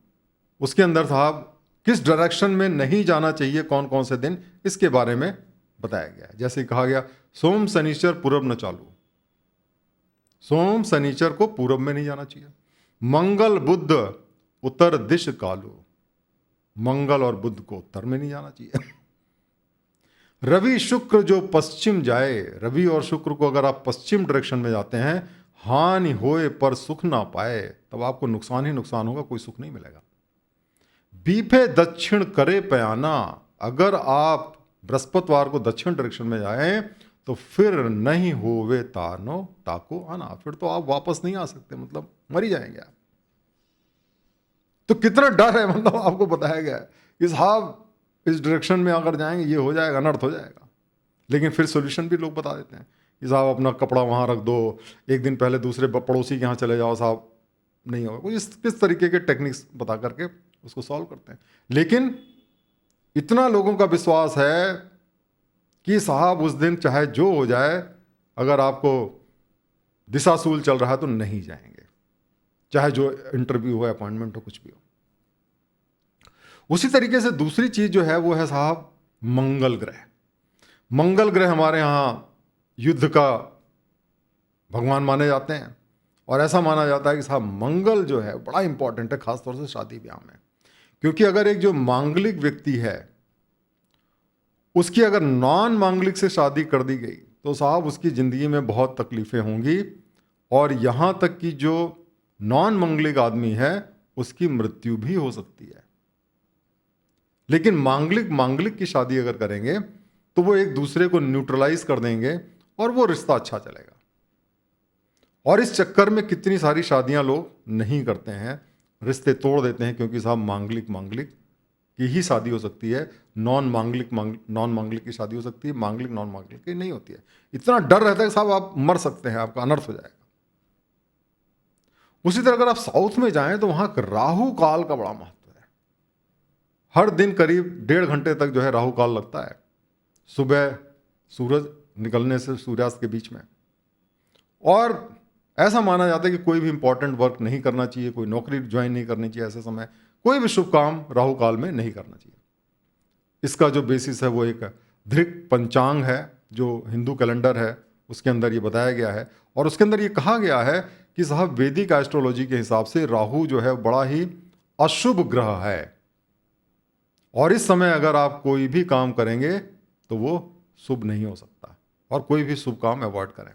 उसके अंदर साहब किस डायरेक्शन में नहीं जाना चाहिए, कौन कौन से दिन, इसके बारे में बताया गया है। जैसे कहा गया, सोम शनिचर पूरब न चालू। सोम शनिचर को पूरब में नहीं जाना चाहिए। मंगल बुध उत्तर दिश कालू। मंगल और बुध को उत्तर में नहीं जाना चाहिए। रवि शुक्र जो पश्चिम जाए, रवि और शुक्र को अगर आप पश्चिम डायरेक्शन में जाते हैं, हानि होए पर सुख ना पाए, तब आपको नुकसान ही नुकसान होगा, कोई सुख नहीं मिलेगा। बीफे दक्षिण करे पयाना, अगर आप बृहस्पतिवार को दक्षिण डायरेक्शन में जाएं तो फिर नहीं होवे तानो ताको आना, फिर तो आप वापस नहीं आ सकते, मतलब मर ही जाएंगे आप। तो कितना डर है, मतलब आपको बताया गया है कि साहब इस डायरेक्शन में अगर जाएंगे ये हो जाएगा, अनर्थ हो जाएगा। लेकिन फिर सॉल्यूशन भी लोग बता देते हैं कि साहब अपना कपड़ा वहाँ रख दो, एक दिन पहले दूसरे पड़ोसी के यहाँ चले जाओ, साहब नहीं होगा कुछ, किस तरीके के टेक्निक्स बता करके उसको सॉल्व करते हैं। लेकिन इतना लोगों का विश्वास है कि साहब उस दिन चाहे जो हो जाए, अगर आपको दिशाशूल चल रहा है तो नहीं जाएंगे, चाहे जो इंटरव्यू हो, अपॉइंटमेंट हो, कुछ भी हो। उसी तरीके से दूसरी चीज जो है वो है साहब मंगल ग्रह। मंगल ग्रह हमारे यहाँ युद्ध का भगवान माने जाते हैं, और ऐसा माना जाता है कि साहब मंगल जो है बड़ा इंपॉर्टेंट है, खासतौर से शादी ब्याह में। क्योंकि अगर एक जो मांगलिक व्यक्ति है उसकी अगर नॉन मांगलिक से शादी कर दी गई तो साहब उसकी ज़िंदगी में बहुत तकलीफ़ें होंगी, और यहाँ तक कि जो नॉन मांगलिक आदमी है उसकी मृत्यु भी हो सकती है। लेकिन मांगलिक मांगलिक की शादी अगर करेंगे तो वो एक दूसरे को न्यूट्रलाइज कर देंगे और वो रिश्ता अच्छा चलेगा। और इस चक्कर में कितनी सारी शादियां लोग नहीं करते हैं, रिश्ते तोड़ देते हैं, क्योंकि साहब मांगलिक मांगलिक की ही शादी हो सकती है, नॉन मांगलिक की शादी हो सकती है, मांगलिक नॉन मांगलिक की नहीं होती है। इतना डर रहता है कि साहब आप मर सकते हैं, आपका अनर्थ हो जाएगा। उसी तरह अगर आप साउथ में जाएं तो वहां राहु काल का बड़ा महत्व है। हर दिन करीब 1.5 घंटे तक जो है राहु काल लगता है, सुबह सूरज निकलने से सूर्यास्त के बीच में। और ऐसा माना जाता है कि कोई भी इंपॉर्टेंट वर्क नहीं करना चाहिए, कोई नौकरी ज्वाइन नहीं करनी चाहिए ऐसे समय, कोई भी शुभ काम राहु काल में नहीं करना चाहिए। इसका जो बेसिस है वो एक धृक पंचांग है, जो हिंदू कैलेंडर है उसके अंदर ये बताया गया है। और उसके अंदर ये कहा गया है कि साहब वैदिक एस्ट्रोलॉजी के हिसाब से राहु जो है बड़ा ही अशुभ ग्रह है, और इस समय अगर आप कोई भी काम करेंगे तो वो शुभ नहीं हो सकता, और कोई भी शुभ काम अवॉइड करें।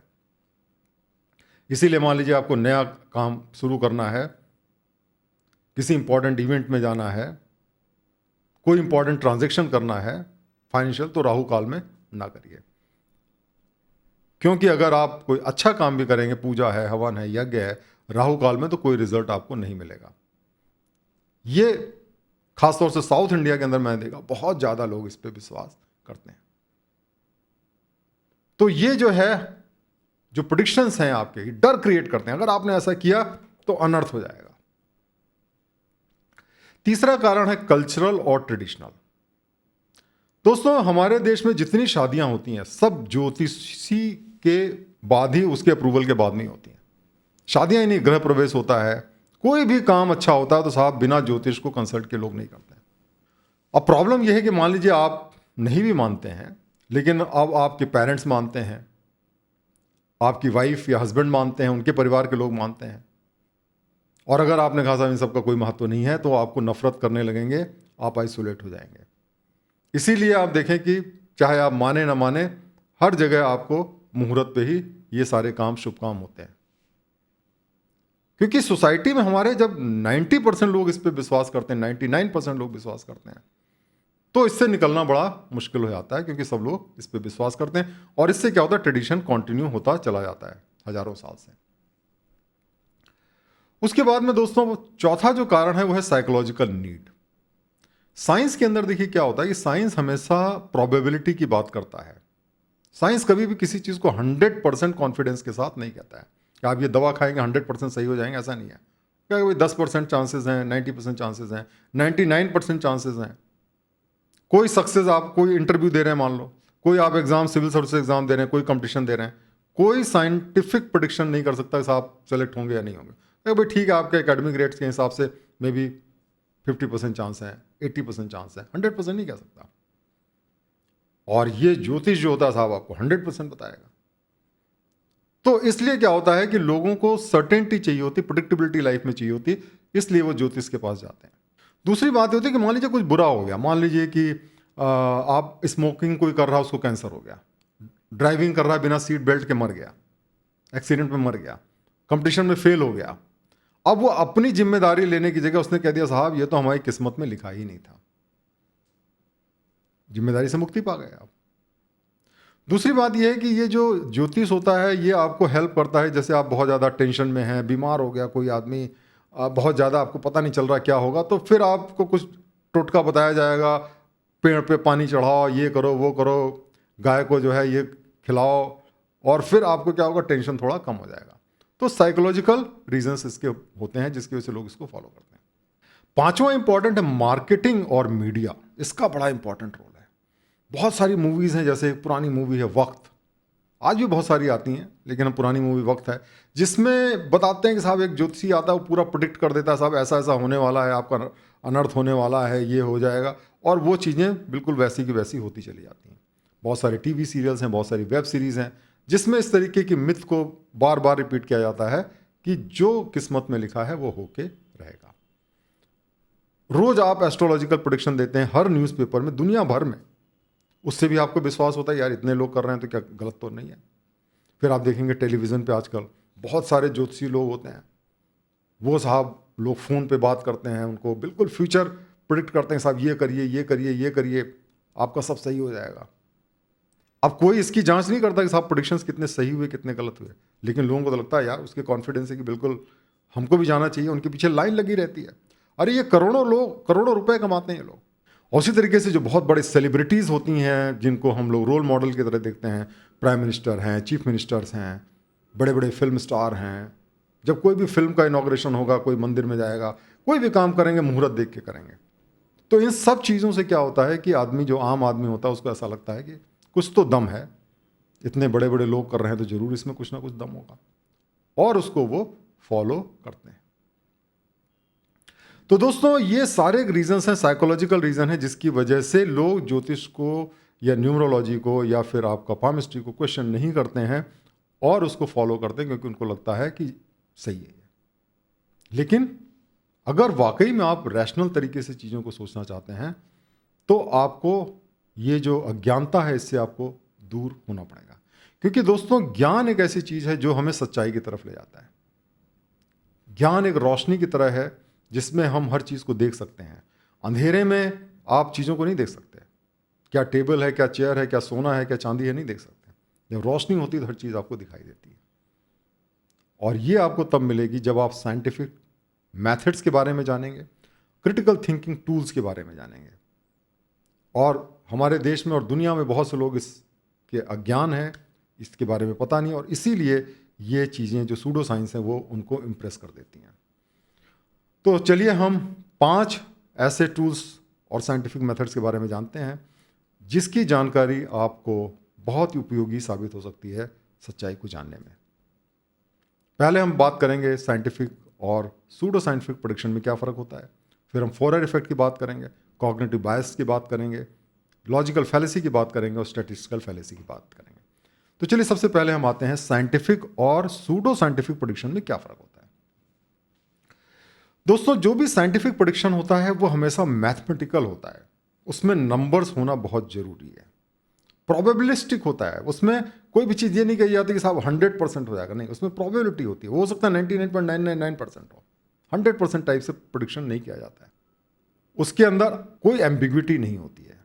इसीलिए मान लीजिए आपको नया काम शुरू करना है, किसी इंपॉर्टेंट इवेंट में जाना है, कोई इंपॉर्टेंट ट्रांजैक्शन करना है फाइनेंशियल, तो राहु काल में ना करिए। क्योंकि अगर आप कोई अच्छा काम भी करेंगे, पूजा है, हवन है, यज्ञ है, राहु काल में तो कोई रिजल्ट आपको नहीं मिलेगा। ये खासतौर से साउथ इंडिया के अंदर मैंने देखा बहुत ज़्यादा लोग इस पे विश्वास करते हैं। तो ये जो है जो प्रेडिक्शंस हैं आपके, डर क्रिएट करते हैं, अगर आपने ऐसा किया तो अनर्थ हो जाएगा। तीसरा कारण है कल्चरल और ट्रेडिशनल। दोस्तों हमारे देश में जितनी शादियां होती हैं सब ज्योतिषी के बाद ही, उसके अप्रूवल के बाद नहीं होती हैं। शादियां ही नहीं, गृह प्रवेश होता है, कोई भी काम अच्छा होता है तो साहब बिना ज्योतिष को कंसल्ट के लोग नहीं करते हैं। अब प्रॉब्लम यह है कि मान लीजिए आप नहीं भी मानते हैं, लेकिन अब आपके पेरेंट्स मानते हैं, आपकी वाइफ या हस्बैंड मानते हैं, उनके परिवार के लोग मानते हैं, और अगर आपने कहा साहब इन सब का कोई महत्व नहीं है तो आपको नफरत करने लगेंगे, आप आइसोलेट हो जाएंगे। इसीलिए आप देखें कि चाहे आप माने ना माने, हर जगह आपको मुहूर्त पे ही ये सारे काम, शुभ काम होते हैं। क्योंकि सोसाइटी में हमारे जब 90% लोग इस पे विश्वास करते हैं, 99% लोग विश्वास करते हैं, तो इससे निकलना बड़ा मुश्किल हो जाता है, क्योंकि सब लोग इस पे विश्वास करते हैं। और इससे क्या होता है, ट्रेडिशन कंटिन्यू होता चला जाता है हजारों साल से। उसके बाद में दोस्तों चौथा जो कारण है वो है साइकोलॉजिकल नीड। साइंस के अंदर देखिए क्या होता है कि साइंस हमेशा प्रोबेबिलिटी की बात करता है। साइंस कभी भी किसी चीज़ को 100% कॉन्फिडेंस के साथ नहीं कहता है कि आप ये दवा खाएंगे 100% सही हो जाएंगे, ऐसा नहीं है। क्या कोई 10% चांसेस हैं, 90% चांसेस हैं, 99% चांसेस हैं। कोई सक्सेस, आप कोई इंटरव्यू दे रहे हैं, मान लो कोई आप एग्जाम, सिविल सर्विस एग्जाम दे रहे हैं, कोई कंपटीशन दे रहे हैं, कोई साइंटिफिक प्रेडिक्शन नहीं कर सकता कि आप सेलेक्ट होंगे या नहीं होंगे। भाई ठीक है, आपके एकेडमिक रेट्स के हिसाब से मे बी 50% चांस है, 80% चांस है, 100% नहीं कह सकता। और ये ज्योतिष जो होता है साहब आपको 100% बताएगा। तो इसलिए क्या होता है कि लोगों को सर्टेनिटी चाहिए होती, प्रेडिक्टेबिलिटी लाइफ में चाहिए होती, इसलिए वो ज्योतिष के पास जाते हैं। दूसरी बात होती है कि मान लीजिए कुछ बुरा हो गया, मान लीजिए कि आप स्मोकिंग कोई कर रहा उसको कैंसर हो गया, ड्राइविंग कर रहा बिना सीट बेल्ट के मर गया, एक्सीडेंट में मर गया, कंपटीशन में फेल हो गया। अब वो अपनी जिम्मेदारी लेने की जगह उसने कह दिया साहब ये तो हमारी किस्मत में लिखा ही नहीं था, जिम्मेदारी से मुक्ति पा गए आप। दूसरी बात यह है कि ये जो ज्योतिष होता है ये आपको हेल्प करता है, जैसे आप बहुत ज़्यादा टेंशन में हैं, बीमार हो गया कोई आदमी, बहुत ज़्यादा आपको पता नहीं चल रहा क्या होगा, तो फिर आपको कुछ टोटका बताया जाएगा, पेड़ पे पानी चढ़ाओ, ये करो वो करो, गाय को जो है ये खिलाओ, और फिर आपको क्या होगा, टेंशन थोड़ा कम हो जाएगा। तो साइकोलॉजिकल रीजंस इसके होते हैं जिसकी वजह से लोग इसको फॉलो करते हैं। पांचवा इंपॉर्टेंट है मार्केटिंग और मीडिया, इसका बड़ा इंपॉर्टेंट रोल है। बहुत सारी मूवीज़ हैं, जैसे एक पुरानी मूवी है वक्त, आज भी बहुत सारी आती हैं, लेकिन हम पुरानी मूवी वक्त है, जिसमें बताते हैं कि साहब एक ज्योतिषी आता है, वो पूरा प्रिडिक्ट कर देता है साहब ऐसा ऐसा होने वाला है, आपका अनर्थ होने वाला है, ये हो जाएगा, और वो चीज़ें बिल्कुल वैसी की वैसी होती चली जाती हैं। बहुत सारे टीवी सीरियल्स हैं, बहुत सारी वेब सीरीज़ हैं, जिसमें इस तरीके की मिथ को बार बार रिपीट किया जाता है कि जो किस्मत में लिखा है वो होके रहेगा। रोज आप एस्ट्रोलॉजिकल प्रेडिक्शन देते हैं हर न्यूज़पेपर में, दुनिया भर में, उससे भी आपको विश्वास होता है यार इतने लोग कर रहे हैं तो क्या गलत तो नहीं है। फिर आप देखेंगे टेलीविज़न पे आजकल बहुत सारे ज्योतिषी लोग होते हैं, वो साहब लोग फ़ोन पे बात करते हैं, उनको बिल्कुल फ्यूचर प्रिडिक्ट करते हैं, साहब ये करिए ये करिए ये करिए, आपका सब सही हो जाएगा। अब कोई इसकी जांच नहीं करता कि साहब प्रेडिक्शंस कितने सही हुए कितने गलत हुए, लेकिन लोगों को तो लगता है यार उसके कॉन्फिडेंस है कि बिल्कुल हमको भी जाना चाहिए, उनके पीछे लाइन लगी रहती है। अरे ये करोड़ों लोग करोड़ों रुपए कमाते हैं ये लोग। उसी तरीके से जो बहुत बड़े सेलिब्रिटीज़ होती हैं जिनको हम लोग रोल मॉडल की तरह देखते हैं, प्राइम मिनिस्टर हैं, चीफ मिनिस्टर्स हैं, बड़े बड़े फिल्म स्टार हैं, जब कोई भी फिल्म का इनॉग्रेशन होगा, कोई मंदिर में जाएगा, कोई भी काम करेंगे मुहूर्त देख के करेंगे। तो इन सब चीज़ों से क्या होता है कि आदमी, जो आम आदमी होता है, उसको ऐसा लगता है कि कुछ तो दम है, इतने बड़े बड़े लोग कर रहे हैं तो ज़रूर इसमें कुछ ना कुछ दम होगा, और उसको वो फॉलो करते हैं। तो दोस्तों ये सारे रीजंस हैं, साइकोलॉजिकल रीजन है, जिसकी वजह से लोग ज्योतिष को या न्यूमरोलॉजी को या फिर आपका पामिस्ट्री को क्वेश्चन नहीं करते हैं और उसको फॉलो करते हैं, क्योंकि उनको लगता है कि सही है। लेकिन अगर वाकई में आप रैशनल तरीके से चीज़ों को सोचना चाहते हैं तो आपको ये जो अज्ञानता है इससे आपको दूर होना पड़ेगा, क्योंकि दोस्तों ज्ञान एक ऐसी चीज़ है जो हमें सच्चाई की तरफ ले जाता है। ज्ञान एक रोशनी की तरह है जिसमें हम हर चीज़ को देख सकते हैं। अंधेरे में आप चीज़ों को नहीं देख सकते, क्या टेबल है, क्या चेयर है, क्या सोना है, क्या चांदी है, नहीं देख सकते। जब रोशनी होती है तो हर चीज़ आपको दिखाई देती है, और ये आपको तब मिलेगी जब आप साइंटिफिक मेथड्स के बारे में जानेंगे, क्रिटिकल थिंकिंग टूल्स के बारे में जानेंगे। और हमारे देश में और दुनिया में बहुत से लोग इसके अज्ञान हैं, इसके बारे में पता नहीं, और इसीलिए ये चीज़ें जो सूडो साइंस हैं वो उनको इम्प्रेस कर देती हैं। तो चलिए हम 5 ऐसे टूल्स और साइंटिफिक मेथड्स के बारे में जानते हैं जिसकी जानकारी आपको बहुत ही उपयोगी साबित हो सकती है सच्चाई को जानने में। पहले हम बात करेंगे साइंटिफिक और सूडो साइंटिफिक प्रेडिक्शन में क्या फ़र्क होता है, फिर हम फॉरेर इफेक्ट की बात करेंगे, कॉग्निटिव बायस की बात करेंगे, लॉजिकल फैलेसी की बात करेंगे और स्टैटिस्टिकल फैलेसी की बात करेंगे। तो चलिए सबसे पहले हम आते हैं साइंटिफिक और सूडो साइंटिफिक प्रेडिक्शन में क्या फ़र्क होता है। दोस्तों जो भी साइंटिफिक प्रेडिक्शन होता है वो हमेशा मैथमेटिकल होता है, उसमें नंबर्स होना बहुत ज़रूरी है, प्रोबेबिलिस्टिक होता है। उसमें कोई भी चीज़ ये नहीं कही जाती कि साहब 100% हो जाएगा, नहीं, उसमें प्रोबेबिलिटी होती है। हो सकता है 99.999% हो, 100% टाइप से प्रेडिक्शन नहीं किया जाता है। उसके अंदर कोई एम्बिग्विटी नहीं होती है,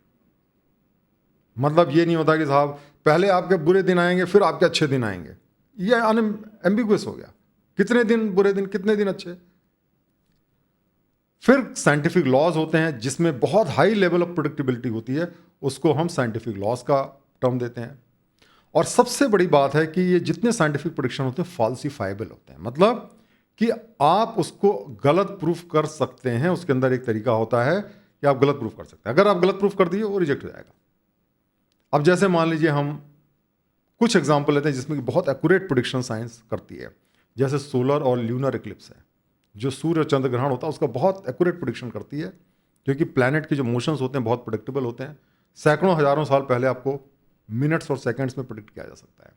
मतलब ये नहीं होता कि साहब पहले आपके बुरे दिन आएंगे फिर आपके अच्छे दिन आएंगे, ये एम्बिगुअस हो गया, कितने दिन बुरे दिन कितने दिन अच्छे। फिर साइंटिफिक लॉज होते हैं जिसमें बहुत हाई लेवल ऑफ प्रोडिक्टिबिलिटी होती है, उसको हम साइंटिफिक लॉज का टर्म देते हैं। और सबसे बड़ी बात है कि ये जितने साइंटिफिक प्रेडिक्शन होते हैं फॉल्सिफाइबल होते हैं, मतलब कि आप उसको गलत प्रूफ कर सकते हैं। उसके अंदर एक तरीका होता है कि आप गलत प्रूफ कर सकते हैं, अगर आप गलत प्रूफ कर दिए वो रिजेक्ट हो जाएगा। अब जैसे मान लीजिए हम कुछ एग्जाम्पल लेते हैं जिसमें बहुत एक्यूरेट प्रेडिक्शन साइंस करती है, जैसे सोलर और ल्यूनर इक्लिप्स है, जो सूर्य और चंद्र ग्रहण होता है उसका बहुत एक्यूरेट प्रेडिक्शन करती है, क्योंकि प्लैनेट के जो मोशंस होते हैं बहुत प्रेडिक्टेबल होते हैं। सैकड़ों हजारों साल पहले आपको मिनट्स और सेकंड्स में प्रेडिक्ट किया जा सकता है।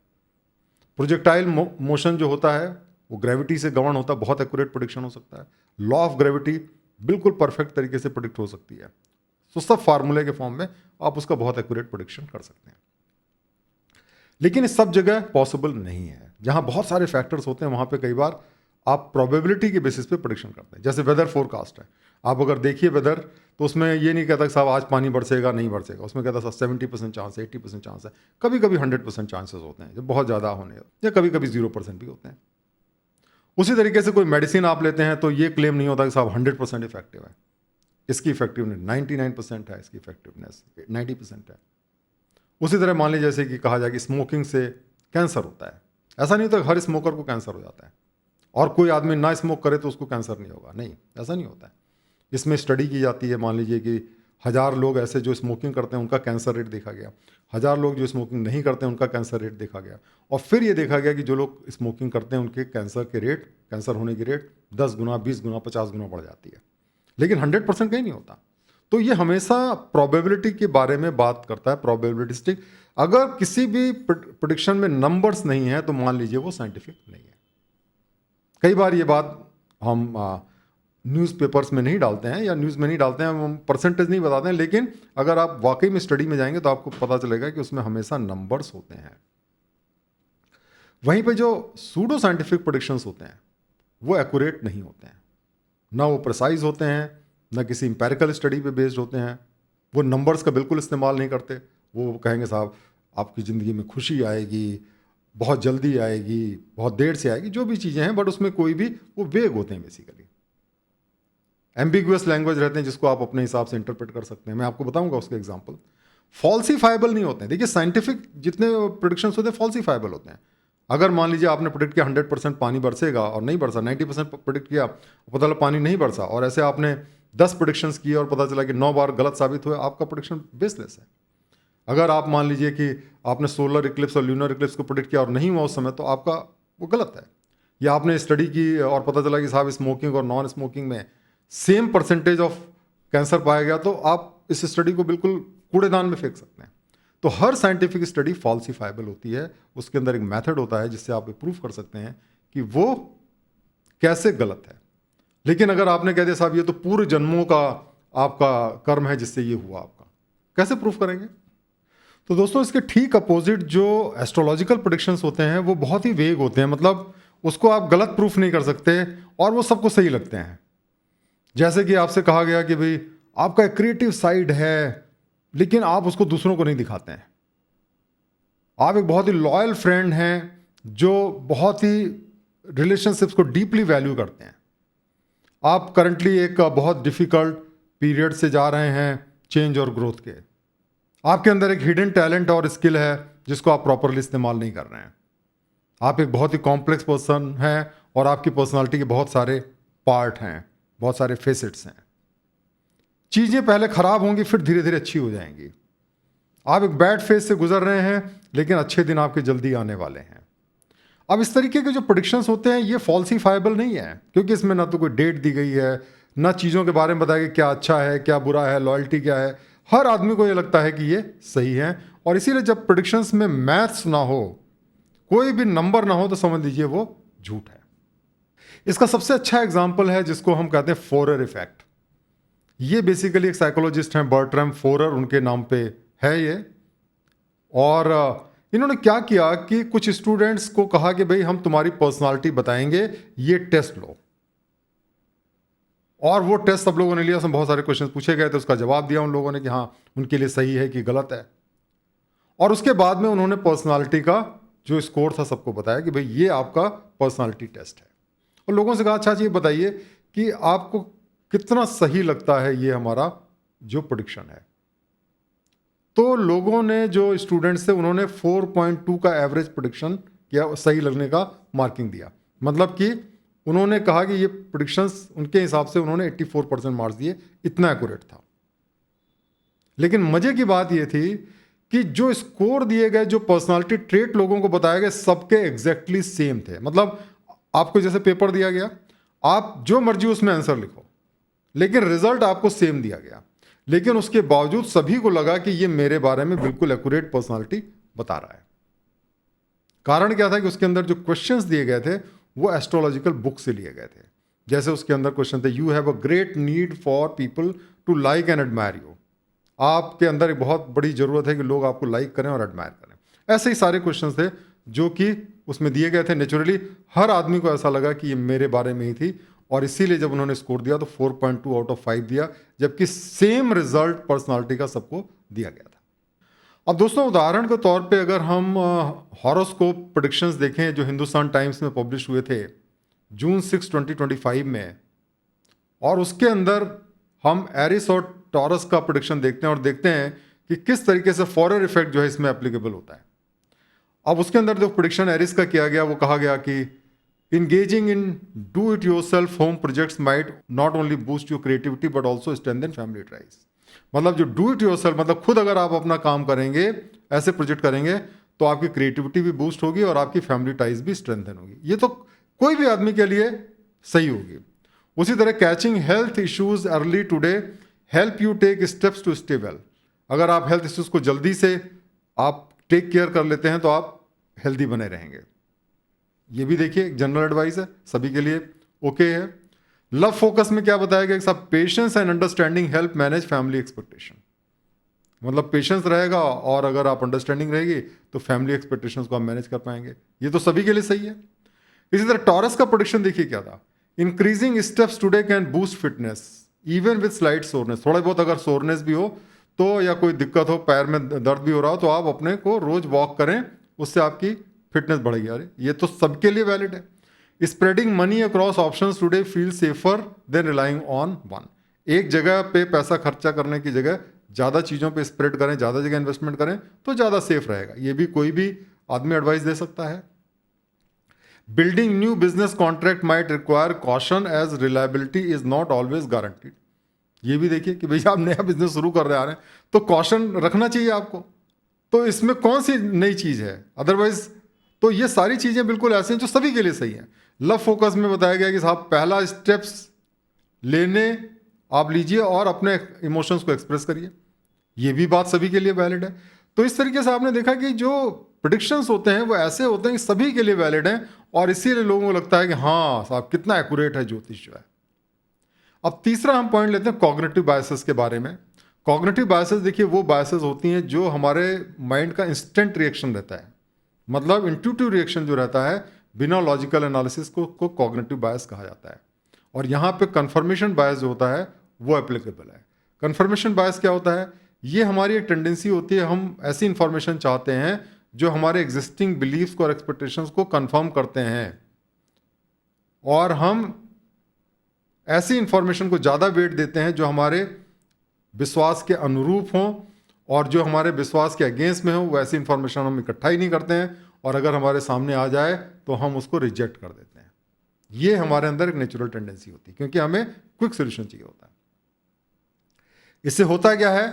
प्रोजेक्टाइल मोशन जो होता है वो ग्रेविटी से गवर्न होता है, बहुत एक्यूरेट प्रेडिक्शन हो सकता है। लॉ ऑफ ग्रेविटी बिल्कुल परफेक्ट तरीके से प्रेडिक्ट हो सकती है। तो सब फार्मूले के फॉर्म में आप उसका बहुत एक्यूरेट प्रेडिक्शन कर सकते हैं। लेकिन इस सब जगह पॉसिबल नहीं है। जहां बहुत सारे फैक्टर्स होते हैं वहां पे कई बार आप प्रोबेबिलिटी के बेसिस पे प्रेडिक्शन करते हैं। जैसे वेदर फोरकास्ट है, आप अगर देखिए वेदर, तो उसमें ये नहीं कहता कि साहब आज पानी बरसेगा नहीं बरसेगा, उसमें कहता साहब 70% चांस है, 80% चांस है, कभी कभी 100% चांसेस होते हैं जब बहुत ज़्यादा होने, या कभी कभी 0% भी होते हैं। उसी तरीके से कोई मेडिसिन आप लेते हैं तो ये क्लेम नहीं होता कि साहब 100% इफेक्टिव है, इसकी इफेक्टिवनेस 99% है, इसकी इफेक्टिवनेस 90% है। उसी तरह मान लीजिए जैसे कि कहा जाए कि स्मोकिंग से कैंसर होता है, ऐसा नहीं होता कि हर स्मोकर को कैंसर हो जाता है और कोई आदमी ना स्मोक करे तो उसको कैंसर नहीं होगा, नहीं, ऐसा नहीं होता है। इसमें स्टडी की जाती है, मान लीजिए कि 1000 लोग ऐसे जो स्मोकिंग करते हैं उनका कैंसर रेट देखा गया, 1000 लोग जो स्मोकिंग नहीं करते हैं उनका कैंसर रेट देखा गया, और फिर ये देखा गया कि जो लोग स्मोकिंग करते हैं उनके कैंसर के रेट, कैंसर होने की रेट 10 गुना, 20 गुना, 50 गुना बढ़ जाती है। लेकिन 100% कहीं नहीं होता। तो ये हमेशा प्रोबेबिलिटी के बारे में बात करता है, प्रोबेबिलिस्टिक। अगर किसी भी प्रेडिक्शन में नंबर्स नहीं है तो मान लीजिए वो साइंटिफिक नहीं है। कई बार ये बात हम न्यूज़पेपर्स में नहीं डालते हैं या न्यूज़ में नहीं डालते हैं, हम परसेंटेज नहीं बताते हैं, लेकिन अगर आप वाकई में स्टडी में जाएंगे तो आपको पता चलेगा कि उसमें हमेशा नंबर्स होते हैं। वहीं पे जो सूडो साइंटिफिक प्रेडिक्शंस होते हैं वो एक्यूरेट नहीं होते हैं, ना वो प्रिसाइज होते हैं, ना किसी इंपेरिकल स्टडी पे बेस्ड होते हैं। वो नंबर्स का बिल्कुल इस्तेमाल नहीं करते। वो कहेंगे साहब आपकी ज़िंदगी में खुशी आएगी, बहुत जल्दी आएगी, बहुत देर से आएगी, जो भी चीज़ें हैं, बट उसमें कोई भी वो वेग होते हैं, बेसिकली एम्बिगुअस लैंग्वेज रहते हैं जिसको आप अपने हिसाब से इंटरप्रेट कर सकते हैं। मैं आपको बताऊंगा उसके एग्जांपल। फॉल्सीफाइबल नहीं होते हैं। देखिए साइंटिफिक जितने प्रेडिक्शंस होते हैं फॉल्सीफाइबल होते हैं। अगर मान लीजिए आपने प्रेडिक्ट किया 100% पानी बरसेगा और नहीं बरसा, 90% प्रेडिक्ट किया पता चला पानी नहीं बरसा, और ऐसे आपने 10 प्रेडिक्शंस किए और पता चला कि 9 बार गलत साबित हुए, आपका प्रेडिक्शन बेसलेस है। अगर आप मान लीजिए कि आपने सोलर इक्लिप्स और ल्यूनर इक्लिप्स को प्रेडिक्ट किया और नहीं हुआ उस समय, तो आपका वो गलत है। या आपने स्टडी की और पता चला कि साहब स्मोकिंग और नॉन स्मोकिंग में सेम परसेंटेज ऑफ कैंसर पाया गया, तो आप इस स्टडी को बिल्कुल कूड़ेदान में फेंक सकते हैं। तो हर साइंटिफिक स्टडी फॉल्सीफाइबल होती है। उसके अंदर एक मेथड होता है जिससे आप प्रूफ कर सकते हैं कि वो कैसे गलत है। लेकिन अगर आपने कह दिया साहब ये तो पूर्व जन्मों का आपका कर्म है जिससे ये हुआ, आपका कैसे प्रूफ करेंगे? तो दोस्तों इसके ठीक अपोजिट जो एस्ट्रोलॉजिकल प्रेडिक्शंस होते हैं वो बहुत ही वेग होते हैं, मतलब उसको आप गलत प्रूफ नहीं कर सकते और वो सबको सही लगते हैं। जैसे कि आपसे कहा गया कि भाई आपका एक क्रिएटिव साइड है, लेकिन आप उसको दूसरों को नहीं दिखाते हैं। आप एक बहुत ही लॉयल फ्रेंड हैं जो बहुत ही रिलेशनशिप्स को डीपली वैल्यू करते हैं। आप करंटली एक बहुत डिफिकल्ट पीरियड से जा रहे हैं चेंज और ग्रोथ के। आपके अंदर एक हिडन टैलेंट और स्किल है जिसको आप प्रॉपरली इस्तेमाल नहीं कर रहे हैं। आप एक बहुत ही कॉम्प्लेक्स पर्सन हैं और आपकी पर्सनालिटी के बहुत सारे पार्ट हैं, बहुत सारे फेसेट्स हैं। चीज़ें पहले खराब होंगी फिर धीरे धीरे अच्छी हो जाएंगी। आप एक बैड फेज से गुजर रहे हैं लेकिन अच्छे दिन आपके जल्दी आने वाले हैं। अब इस तरीके के जो प्रेडिक्शंस होते हैं ये फॉल्सीफाइबल नहीं है, क्योंकि इसमें ना तो कोई डेट दी गई है, ना चीज़ों के बारे में बताया कि क्या अच्छा है क्या बुरा है, लॉयल्टी क्या है। हर आदमी को ये लगता है कि ये सही है, और इसीलिए जब प्रेडिक्शंस में मैथ्स ना हो, कोई भी नंबर ना हो, तो समझ लीजिए वो झूठ है। इसका सबसे अच्छा एग्जाम्पल है जिसको हम कहते हैं फोरर इफेक्ट। ये बेसिकली एक साइकोलॉजिस्ट हैं बर्ट्रैम फोरर, उनके नाम पे है ये। और इन्होंने क्या किया कि कुछ स्टूडेंट्स को कहा कि भाई हम तुम्हारी पर्सनालिटी बताएंगे, ये टेस्ट लो। और वो टेस्ट सब लोगों ने लिया, उसमें बहुत सारे क्वेश्चन पूछे गए थे, उसका जवाब दिया उन लोगों ने कि हाँ उनके लिए सही है कि गलत है। और उसके बाद में उन्होंने पर्सनालिटी का जो स्कोर था सबको बताया कि भाई ये आपका पर्सनालिटी टेस्ट है। और लोगों से कहा अच्छा ये बताइए कि आपको कितना सही लगता है ये हमारा जो प्रेडिक्शन है। तो लोगों ने, जो स्टूडेंट्स थे, उन्होंने 4.2 का एवरेज प्रेडिक्शन किया, सही लगने का मार्किंग दिया। मतलब कि उन्होंने कहा कि ये प्रेडिक्शंस उनके हिसाब से उन्होंने 84% मार्क्स दिए, इतना एक्यूरेट था। लेकिन मजे की बात ये थी कि जो स्कोर दिए गए, जो पर्सनालिटी ट्रेट लोगों को बताए गए, सबके एग्जैक्टली सेम थे। मतलब आपको जैसे पेपर दिया गया, आप जो मर्जी उसमें आंसर लिखो, लेकिन रिजल्ट आपको सेम दिया गया। लेकिन उसके बावजूद सभी को लगा कि ये मेरे बारे में बिल्कुल एक्यूरेट पर्सनालिटी बता रहा है। कारण क्या था कि उसके अंदर जो क्वेश्चंस दिए गए थे वो एस्ट्रोलॉजिकल बुक से लिए गए थे। जैसे उसके अंदर क्वेश्चन थे, you have a great need for people to like and admire you. आपके अंदर एक बहुत बड़ी ज़रूरत है कि लोग आपको लाइक करें और एडमायर करें। ऐसे ही सारे क्वेश्चंस थे जो कि उसमें दिए गए थे। नेचुरली हर आदमी को ऐसा लगा कि ये मेरे बारे में ही थी, और इसीलिए जब उन्होंने स्कोर दिया तो 4.2 आउट ऑफ 5 दिया, जबकि सेम रिजल्ट पर्सनालिटी का सबको दिया गया था। अब दोस्तों, उदाहरण के तौर पे अगर हम हॉरोस्कोप प्रेडिक्शंस देखें जो हिंदुस्तान टाइम्स में पब्लिश हुए थे जून 6, 2025 में, और उसके अंदर हम एरिस और टॉरस का प्रेडिक्शन देखते हैं और देखते हैं कि किस तरीके से फॉरर इफेक्ट जो है इसमें एप्लीकेबल होता है। अब उसके अंदर जो प्रेडिक्शन एरिस का किया गया वो कहा गया कि engaging in do it yourself home projects might not only boost your creativity but also strengthen family ties. मतलब जो डू इट योरसेल्फ मतलब खुद अगर आप अपना काम करेंगे, ऐसे प्रोजेक्ट करेंगे, तो आपकी क्रिएटिविटी भी बूस्ट होगी और आपकी फैमिली टाइज भी स्ट्रेंथन होगी। ये तो कोई भी आदमी के लिए सही होगी। उसी तरह catching health issues early today help you take steps to stay well. अगर आप हेल्थ इश्यूज को जल्दी से आप टेक केयर कर लेते हैं तो आप हेल्दी बने रहेंगे। ये भी देखिए जनरल एडवाइस है, सभी के लिए ओके है। लव फोकस में क्या बताया गया कि सब patience and understanding help manage family expectation. मतलब पेशेंस रहेगा और अगर आप अंडरस्टैंडिंग रहेगी तो फैमिली एक्सपेक्टेशंस को आप मैनेज कर पाएंगे। ये तो सभी के लिए सही है। इसी तरह टॉरस का प्रेडिक्शन देखिए क्या था, increasing steps today can boost fitness even with slight soreness. थोड़ा बहुत अगर सोरनेस भी हो तो, या कोई दिक्कत हो, पैर में दर्द भी हो रहा हो, तो आप अपने को रोज वॉक करें, उससे आपकी फिटनेस बढ़ेगी। अरे ये तो सबके लिए वैलिड है। Spreading money across options today feel safer than relying on one. एक जगह पे पैसा खर्चा करने की जगह ज़्यादा चीज़ों पे स्प्रेड करें, ज़्यादा जगह इन्वेस्टमेंट करें तो ज़्यादा सेफ रहेगा। ये भी कोई भी आदमी एडवाइस दे सकता है। Building new business contract might require caution as reliability is not always guaranteed. ये भी देखिए कि भैया आप नया बिजनेस शुरू कर रहे आ रहे हैं तो कॉशन रखना चाहिए आपको। तो इसमें कौन सी नई चीज़ है? अदरवाइज तो ये सारी चीज़ें बिल्कुल ऐसी हैं जो सभी के लिए सही हैं। लव फोकस में बताया गया कि साहब पहला स्टेप्स लेने आप लीजिए और अपने इमोशंस को एक्सप्रेस करिए। ये भी बात सभी के लिए वैलिड है। तो इस तरीके से आपने देखा कि जो प्रेडिक्शंस होते हैं वो ऐसे होते हैं कि सभी के लिए वैलिड हैं, और इसीलिए लोगों को लगता है कि हाँ साहब कितना एक्यूरेट है ज्योतिष जो है। अब तीसरा हम पॉइंट लेते हैं कॉग्निटिव बायसेस के बारे में। कॉग्निटिव बायसेस देखिए वो बायसेस होती हैं जो हमारे माइंड का इंस्टेंट रिएक्शन रहता है, मतलब इंट्यूटिव रिएक्शन जो रहता है बिना लॉजिकल एनालिसिस को कॉग्निटिव बायस कहा जाता है। और यहाँ पे कन्फर्मेशन बायस जो होता है वो एप्लीकेबल है। कन्फर्मेशन बायस क्या होता है? ये हमारी एक टेंडेंसी होती है, हम ऐसी इंफॉर्मेशन चाहते हैं जो हमारे एग्जिस्टिंग बिलीव्स को और एक्सपेक्टेशंस को कंफर्म करते हैं, और हम ऐसी इंफॉर्मेशन को ज़्यादा वेट देते हैं जो हमारे विश्वास के अनुरूप हों, और जो हमारे विश्वास के अगेंस्ट में हो वो ऐसी इंफॉर्मेशन हम इकट्ठा ही नहीं करते हैं, और अगर हमारे सामने आ जाए तो हम उसको रिजेक्ट कर देते हैं। ये हमारे अंदर एक नेचुरल टेंडेंसी होती है, क्योंकि हमें क्विक सोल्यूशन चाहिए होता है। इससे होता क्या है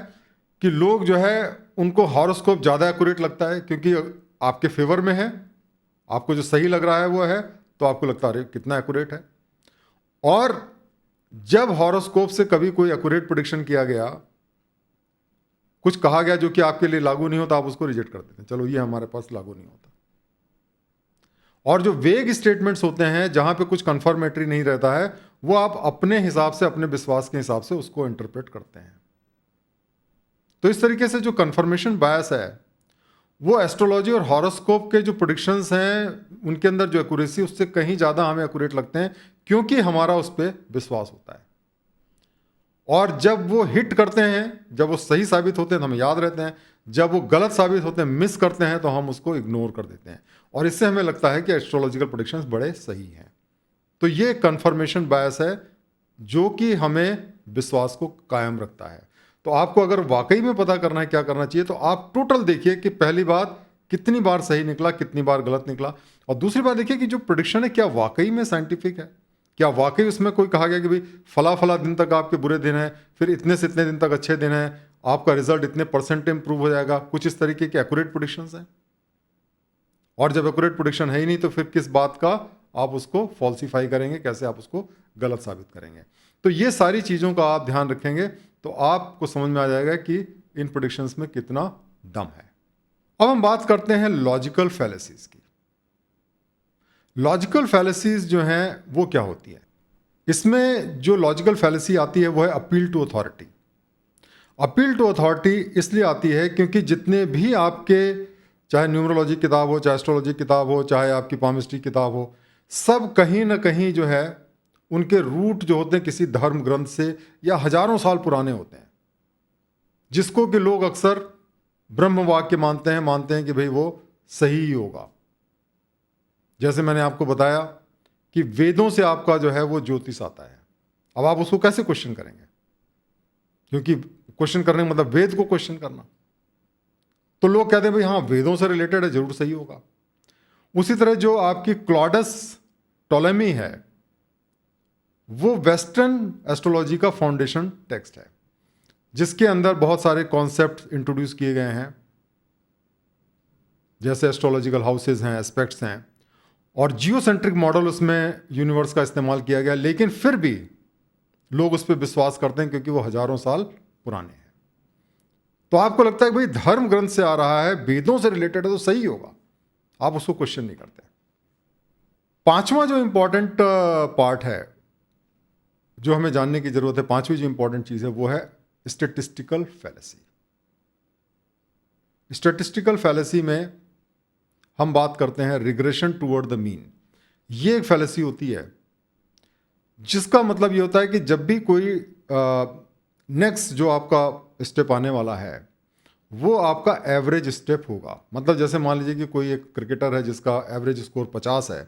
कि लोग जो है उनको हॉरोस्कोप ज़्यादा एक्यूरेट लगता है, क्योंकि आपके फेवर में है, आपको जो सही लग रहा है वो है, तो आपको लगता है अरे कितना एक्यूरेट है। और जब हॉरोस्कोप से कभी कोई एक्यूरेट प्रेडिक्शन किया गया, कुछ कहा गया जो कि आपके लिए लागू नहीं होता, आप उसको रिजेक्ट कर देते हैं, चलो ये हमारे पास लागू नहीं होता। और जो वेग स्टेटमेंट्स होते हैं जहां पे कुछ कंफर्मेटरी नहीं रहता है, वो आप अपने हिसाब से, अपने विश्वास के हिसाब से उसको इंटरप्रेट करते हैं। तो इस तरीके से जो कंफर्मेशन बायस है वो एस्ट्रोलॉजी और हॉरोस्कोप के जो प्रेडिक्शंस हैं उनके अंदर जो एक्यूरेसी उससे कहीं ज़्यादा हमें एक्यूरेट लगते हैं, क्योंकि हमारा उस पर विश्वास होता है। और जब वो हिट करते हैं, जब वो सही साबित होते हैं तो हमें याद रहते हैं, जब वो गलत साबित होते हैं, मिस करते हैं, तो हम उसको इग्नोर कर देते हैं, और इससे हमें लगता है कि एस्ट्रोलॉजिकल प्रेडिक्शंस बड़े सही हैं। तो ये कंफर्मेशन बायस है जो कि हमें विश्वास को कायम रखता है। तो आपको अगर वाकई में पता करना है क्या करना चाहिए, तो आप टोटल देखिए कि पहली बात कितनी बार सही निकला, कितनी बार गलत निकला, और दूसरी बात देखिए कि जो प्रेडिक्शन है क्या वाकई में साइंटिफिक है, क्या वाकई उसमें कोई कहा गया कि भाई फला फला दिन तक आपके बुरे दिन हैं, फिर इतने से इतने दिन तक अच्छे दिन हैं, आपका रिजल्ट इतने % इंप्रूव हो जाएगा, कुछ इस तरीके के एक्यूरेट प्रेडिक्शंस हैं। और जब एक्यूरेट प्रेडिक्शन है ही नहीं तो फिर किस बात का आप उसको फॉल्सीफाई करेंगे, कैसे आप उसको गलत साबित करेंगे। तो ये सारी चीज़ों का आप ध्यान रखेंगे तो आपको समझ में आ जाएगा कि इन प्रेडिक्शंस में कितना दम है। अब हम बात करते हैं लॉजिकल फैलेसीज की। लॉजिकल फैलेसीज जो हैं वो क्या होती है? इसमें जो लॉजिकल फैलेसी आती है वो है appeal to authority. Appeal to authority इसलिए आती है क्योंकि जितने भी आपके, चाहे न्यूमरोलॉजी किताब हो, चाहे एस्ट्रोलॉजी किताब हो, चाहे आपकी पामिस्ट्री किताब हो, सब कहीं ना कहीं जो है उनके रूट जो होते हैं किसी धर्म ग्रंथ से या हजारों साल पुराने होते हैं, जिसको कि लोग अक्सर ब्रह्म वाक्य मानते हैं कि भाई वो सही ही होगा। जैसे मैंने आपको बताया कि वेदों से आपका जो है वो ज्योतिष आता है। अब आप उसको कैसे क्वेश्चन करेंगे, क्योंकि क्वेश्चन करने का मतलब वेद को क्वेश्चन करना। तो लोग कहते हैं भाई हाँ वेदों से रिलेटेड है, जरूर सही होगा। उसी तरह जो आपकी क्लॉडस टोलेमी है वो वेस्टर्न एस्ट्रोलॉजी का फाउंडेशन टेक्स्ट है, जिसके अंदर बहुत सारे कॉन्सेप्ट इंट्रोड्यूस किए गए हैं, जैसे एस्ट्रोलॉजिकल हाउसेज हैं, एस्पेक्ट्स हैं, और जियोसेंट्रिक मॉडल उसमें यूनिवर्स का इस्तेमाल किया गया। लेकिन फिर भी लोग उस पर विश्वास करते हैं क्योंकि वो हजारों साल पुराने हैं। तो आपको लगता है कि भाई धर्म ग्रंथ से आ रहा है, वेदों से रिलेटेड है तो सही होगा, आप उसको क्वेश्चन नहीं करते। पांचवा जो इंपॉर्टेंट पार्ट है जो हमें जानने की जरूरत है, पांचवी जो इंपॉर्टेंट चीज है वो है स्टैटिस्टिकल फैलेसी। स्टैटिस्टिकल फैलेसी में हम बात करते हैं रिग्रेशन टुवर्ड द मीन। ये एक फैलेसी होती है जिसका मतलब ये होता है कि जब भी कोई नेक्स्ट जो आपका स्टेप आने वाला है वो आपका एवरेज स्टेप होगा। मतलब जैसे मान लीजिए कि कोई एक क्रिकेटर है जिसका एवरेज स्कोर 50 है,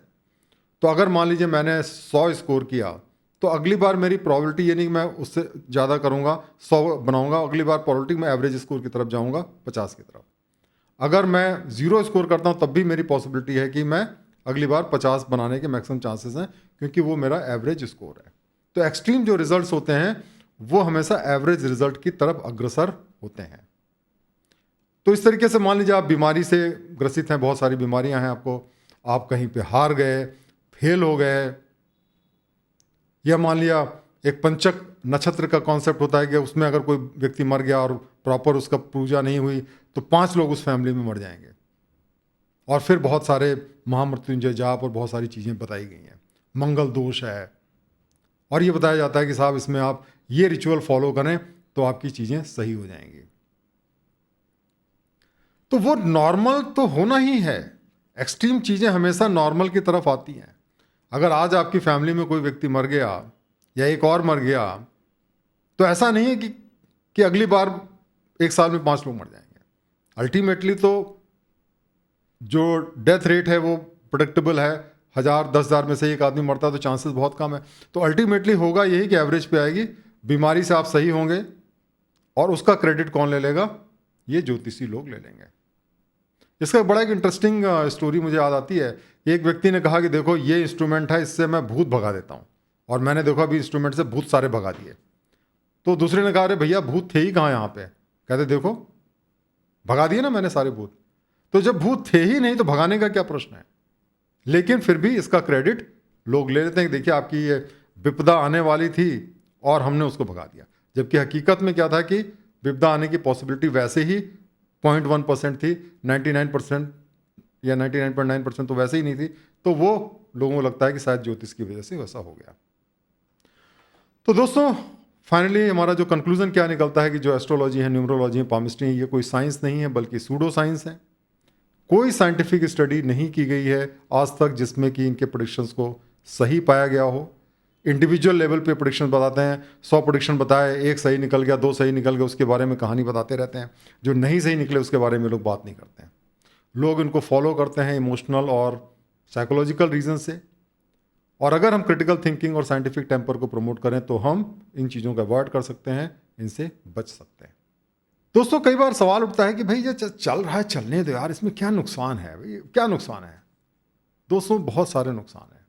तो अगर मान लीजिए मैंने 100 स्कोर किया तो अगली बार मेरी प्रोबेबिलिटी ये नहीं कि मैं उससे ज़्यादा करूँगा, 100 बनाऊँगा, अगली बार प्रोबेबिलिटी मैं एवरेज स्कोर की तरफ जाऊँगा, 50 की तरफ। अगर मैं 0 स्कोर करता हूँ तब भी मेरी पॉसिबिलिटी है कि मैं अगली बार 50 बनाने के मैक्सिमम चांसेस हैं, क्योंकि वो मेरा एवरेज स्कोर है। तो एक्सट्रीम जो रिजल्ट्स होते हैं वो हमेशा एवरेज रिजल्ट की तरफ अग्रसर होते हैं। तो इस तरीके से मान लीजिए आप बीमारी से ग्रसित हैं, बहुत सारी बीमारियां हैं आपको, आप कहीं पे हार गए, फेल हो गए, या मान लिया एक पंचक नक्षत्र का कॉन्सेप्ट होता है कि उसमें अगर कोई व्यक्ति मर गया और प्रॉपर उसका पूजा नहीं हुई तो 5 लोग उस फैमिली में मर जाएंगे। और फिर बहुत सारे महामृत्युंजय जाप और बहुत सारी चीज़ें बताई गई हैं। मंगल दोष है, और ये बताया जाता है कि साहब इसमें आप ये रिचुअल फॉलो करें तो आपकी चीज़ें सही हो जाएंगी। तो वो नॉर्मल तो होना ही है, एक्सट्रीम चीज़ें हमेशा नॉर्मल की तरफ आती हैं। अगर आज आपकी फैमिली में कोई व्यक्ति मर गया या एक और मर गया तो ऐसा नहीं है कि अगली बार 1 साल में 5 लोग मर जाएंगे। अल्टीमेटली तो जो डेथ रेट है वो प्रेडिक्टेबल है, 1000-10,000 में से एक आदमी मरता है तो चांसेस बहुत कम है। तो अल्टीमेटली होगा यही कि एवरेज पे आएगी, बीमारी से आप सही होंगे, और उसका क्रेडिट कौन ले लेगा? ये ज्योतिषी लोग ले लेंगे। इसका बड़ा एक इंटरेस्टिंग स्टोरी मुझे याद आती है। एक व्यक्ति ने कहा कि देखो ये इंस्ट्रूमेंट है, इससे मैं भूत भगा देता हूँ, और मैंने देखो अभी इंस्ट्रूमेंट से भूत सारे भगा दिए। तो दूसरे ने कहा अरे भैया भूत थे ही कहाँ यहाँ पे? कहते देखो भगा दिए ना मैंने सारे भूत। तो जब भूत थे ही नहीं तो भगाने का क्या प्रश्न है? लेकिन फिर भी इसका क्रेडिट लोग ले लेते हैं कि देखिए आपकी ये विपदा आने वाली थी और हमने उसको भगा दिया, जबकि हकीकत में क्या था कि विपदा आने की पॉसिबिलिटी वैसे ही 0.1% थी, 99% या 99.9% तो वैसे ही नहीं थी। तो वो लोगों को लगता है कि शायद ज्योतिष की वजह से वैसा हो गया। तो दोस्तों फाइनली हमारा जो कंक्लूजन क्या निकलता है कि जो एस्ट्रोलॉजी है, न्यूमरोलॉजी है, पामिस्ट्री है, ये कोई साइंस नहीं है बल्कि सूडो साइंस है। कोई साइंटिफिक स्टडी नहीं की गई है आज तक जिसमें कि इनके प्रेडिक्शंस को सही पाया गया हो। इंडिविजुअल लेवल पे प्रेडिक्शन बताते हैं, 100 प्रेडिक्शन बताए, 1 सही निकल गया, 2 सही निकल गया, उसके बारे में कहानी बताते रहते हैं। जो नहीं सही निकले उसके बारे में लोग बात नहीं करते हैं। लोग इनको फॉलो करते हैं इमोशनल और साइकोलॉजिकल रीज़न से। और अगर हम क्रिटिकल थिंकिंग और साइंटिफिक टेम्पर को प्रमोट करें तो हम इन चीज़ों को अवॉइड कर सकते हैं, इनसे बच सकते हैं। दोस्तों कई बार सवाल उठता है कि भाई ये चल रहा है चलने दो यार, इसमें क्या नुकसान है? भाई क्या नुकसान है? दोस्तों बहुत सारे नुकसान हैं।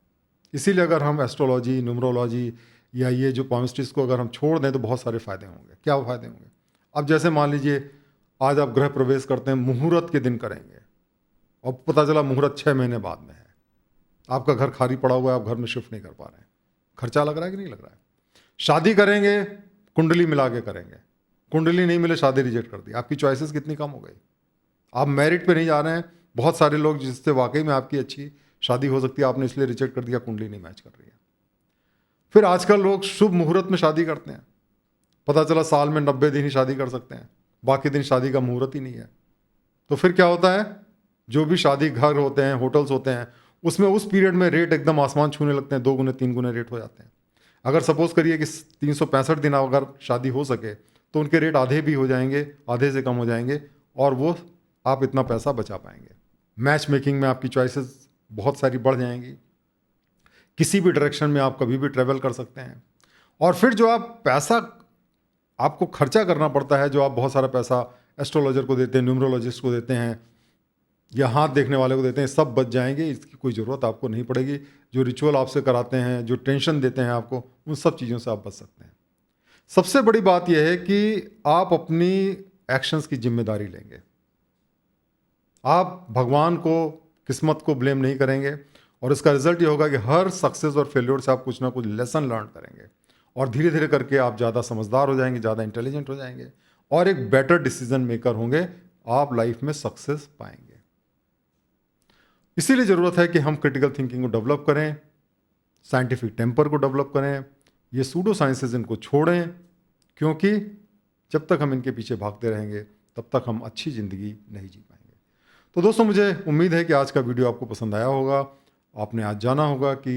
इसीलिए अगर हम एस्ट्रोलॉजी, न्यूमरोलॉजी या ये जो पामिस्ट्रीज को अगर हम छोड़ दें तो बहुत सारे फ़ायदे होंगे। क्या फ़ायदे होंगे? अब जैसे मान लीजिए आज आप गृह प्रवेश करते हैं, मुहूर्त के दिन करेंगे और पता चला मुहूर्त 6 महीने बाद में है, आपका घर खाली पड़ा हुआ है, आप घर में शिफ्ट नहीं कर पा रहे हैं, खर्चा लग रहा है कि नहीं लग रहा है? शादी करेंगे कुंडली मिला के करेंगे, कुंडली नहीं मिले शादी रिजेक्ट कर दी, आपकी चॉइसेस कितनी कम हो गई। आप मेरिट पे नहीं जा रहे हैं, बहुत सारे लोग जिससे वाकई में आपकी अच्छी शादी हो सकती है आपने इसलिए रिजेक्ट कर दिया, कुंडली नहीं मैच कर रही है। फिर आजकल लोग शुभ मुहूर्त में शादी करते हैं, पता चला साल में 90 दिन ही शादी कर सकते हैं, बाकी दिन शादी का मुहूर्त ही नहीं है। तो फिर क्या होता है, जो भी शादी घर होते हैं, होटल्स होते हैं, उसमें उस पीरियड में रेट एकदम आसमान छूने लगते हैं, 2 गुने 3 गुने रेट हो जाते हैं। अगर सपोज करिए कि 365 दिन अगर शादी हो सके तो उनके रेट आधे भी हो जाएंगे, आधे से कम हो जाएंगे, और वो आप इतना पैसा बचा पाएंगे। मैच मेकिंग में आपकी चॉइसेस बहुत सारी बढ़ जाएंगी, किसी भी डायरेक्शन में आप कभी भी ट्रेवल कर सकते हैं। और फिर जो आप पैसा आपको खर्चा करना पड़ता है, जो आप बहुत सारा पैसा एस्ट्रोलॉजर को देते हैं, न्यूमरोलॉजिस्ट को देते हैं, या हाथ देखने वाले को देते हैं, सब बच जाएंगे। इसकी कोई ज़रूरत आपको नहीं पड़ेगी। जो रिचुअल आपसे कराते हैं, जो टेंशन देते हैं आपको, उन सब चीज़ों से आप बच सकते हैं। सबसे बड़ी बात यह है कि आप अपनी एक्शंस की जिम्मेदारी लेंगे। आप भगवान को, किस्मत को ब्लेम नहीं करेंगे, और इसका रिजल्ट ये होगा कि हर सक्सेस और फेल्योर से आप कुछ ना कुछ लेसन लर्न करेंगे, और धीरे धीरे करके आप ज़्यादा समझदार हो जाएंगे, ज़्यादा इंटेलिजेंट हो जाएंगे, और एक बेटर डिसीजन मेकर होंगे। आप लाइफ में सक्सेस पाएंगे। इसीलिए ज़रूरत है कि हम क्रिटिकल थिंकिंग को डेवलप करें, साइंटिफिक टेम्पर को डेवलप करें, ये सूडो साइंसेज इनको छोड़ें, क्योंकि जब तक हम इनके पीछे भागते रहेंगे तब तक हम अच्छी ज़िंदगी नहीं जी पाएंगे। तो दोस्तों, मुझे उम्मीद है कि आज का वीडियो आपको पसंद आया होगा। आपने आज जाना होगा कि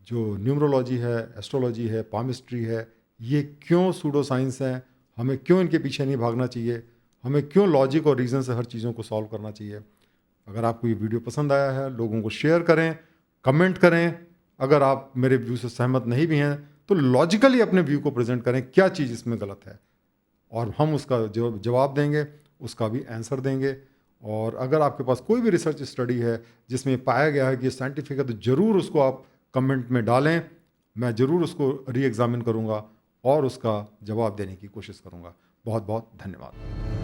जो न्यूमरोलॉजी है, एस्ट्रोलॉजी है, पामिस्ट्री है, ये क्यों सूडो साइंस हैं, हमें क्यों इनके पीछे नहीं भागना चाहिए, हमें क्यों लॉजिक और रीज़न से हर चीज़ों को सॉल्व करना चाहिए। अगर आपको ये वीडियो पसंद आया है, लोगों को शेयर करें, कमेंट करें। अगर आप मेरे व्यू से सहमत नहीं भी हैं तो लॉजिकली अपने व्यू को प्रेजेंट करें, क्या चीज़ इसमें गलत है, और हम उसका जो जवाब देंगे, उसका भी आंसर देंगे। और अगर आपके पास कोई भी रिसर्च स्टडी है जिसमें पाया गया है कि ये साइंटिफिक है, तो ज़रूर उसको आप कमेंट में डालें। मैं ज़रूर उसको री एग्ज़ामिन करूँगा और उसका जवाब देने की कोशिश करूँगा। बहुत बहुत धन्यवाद।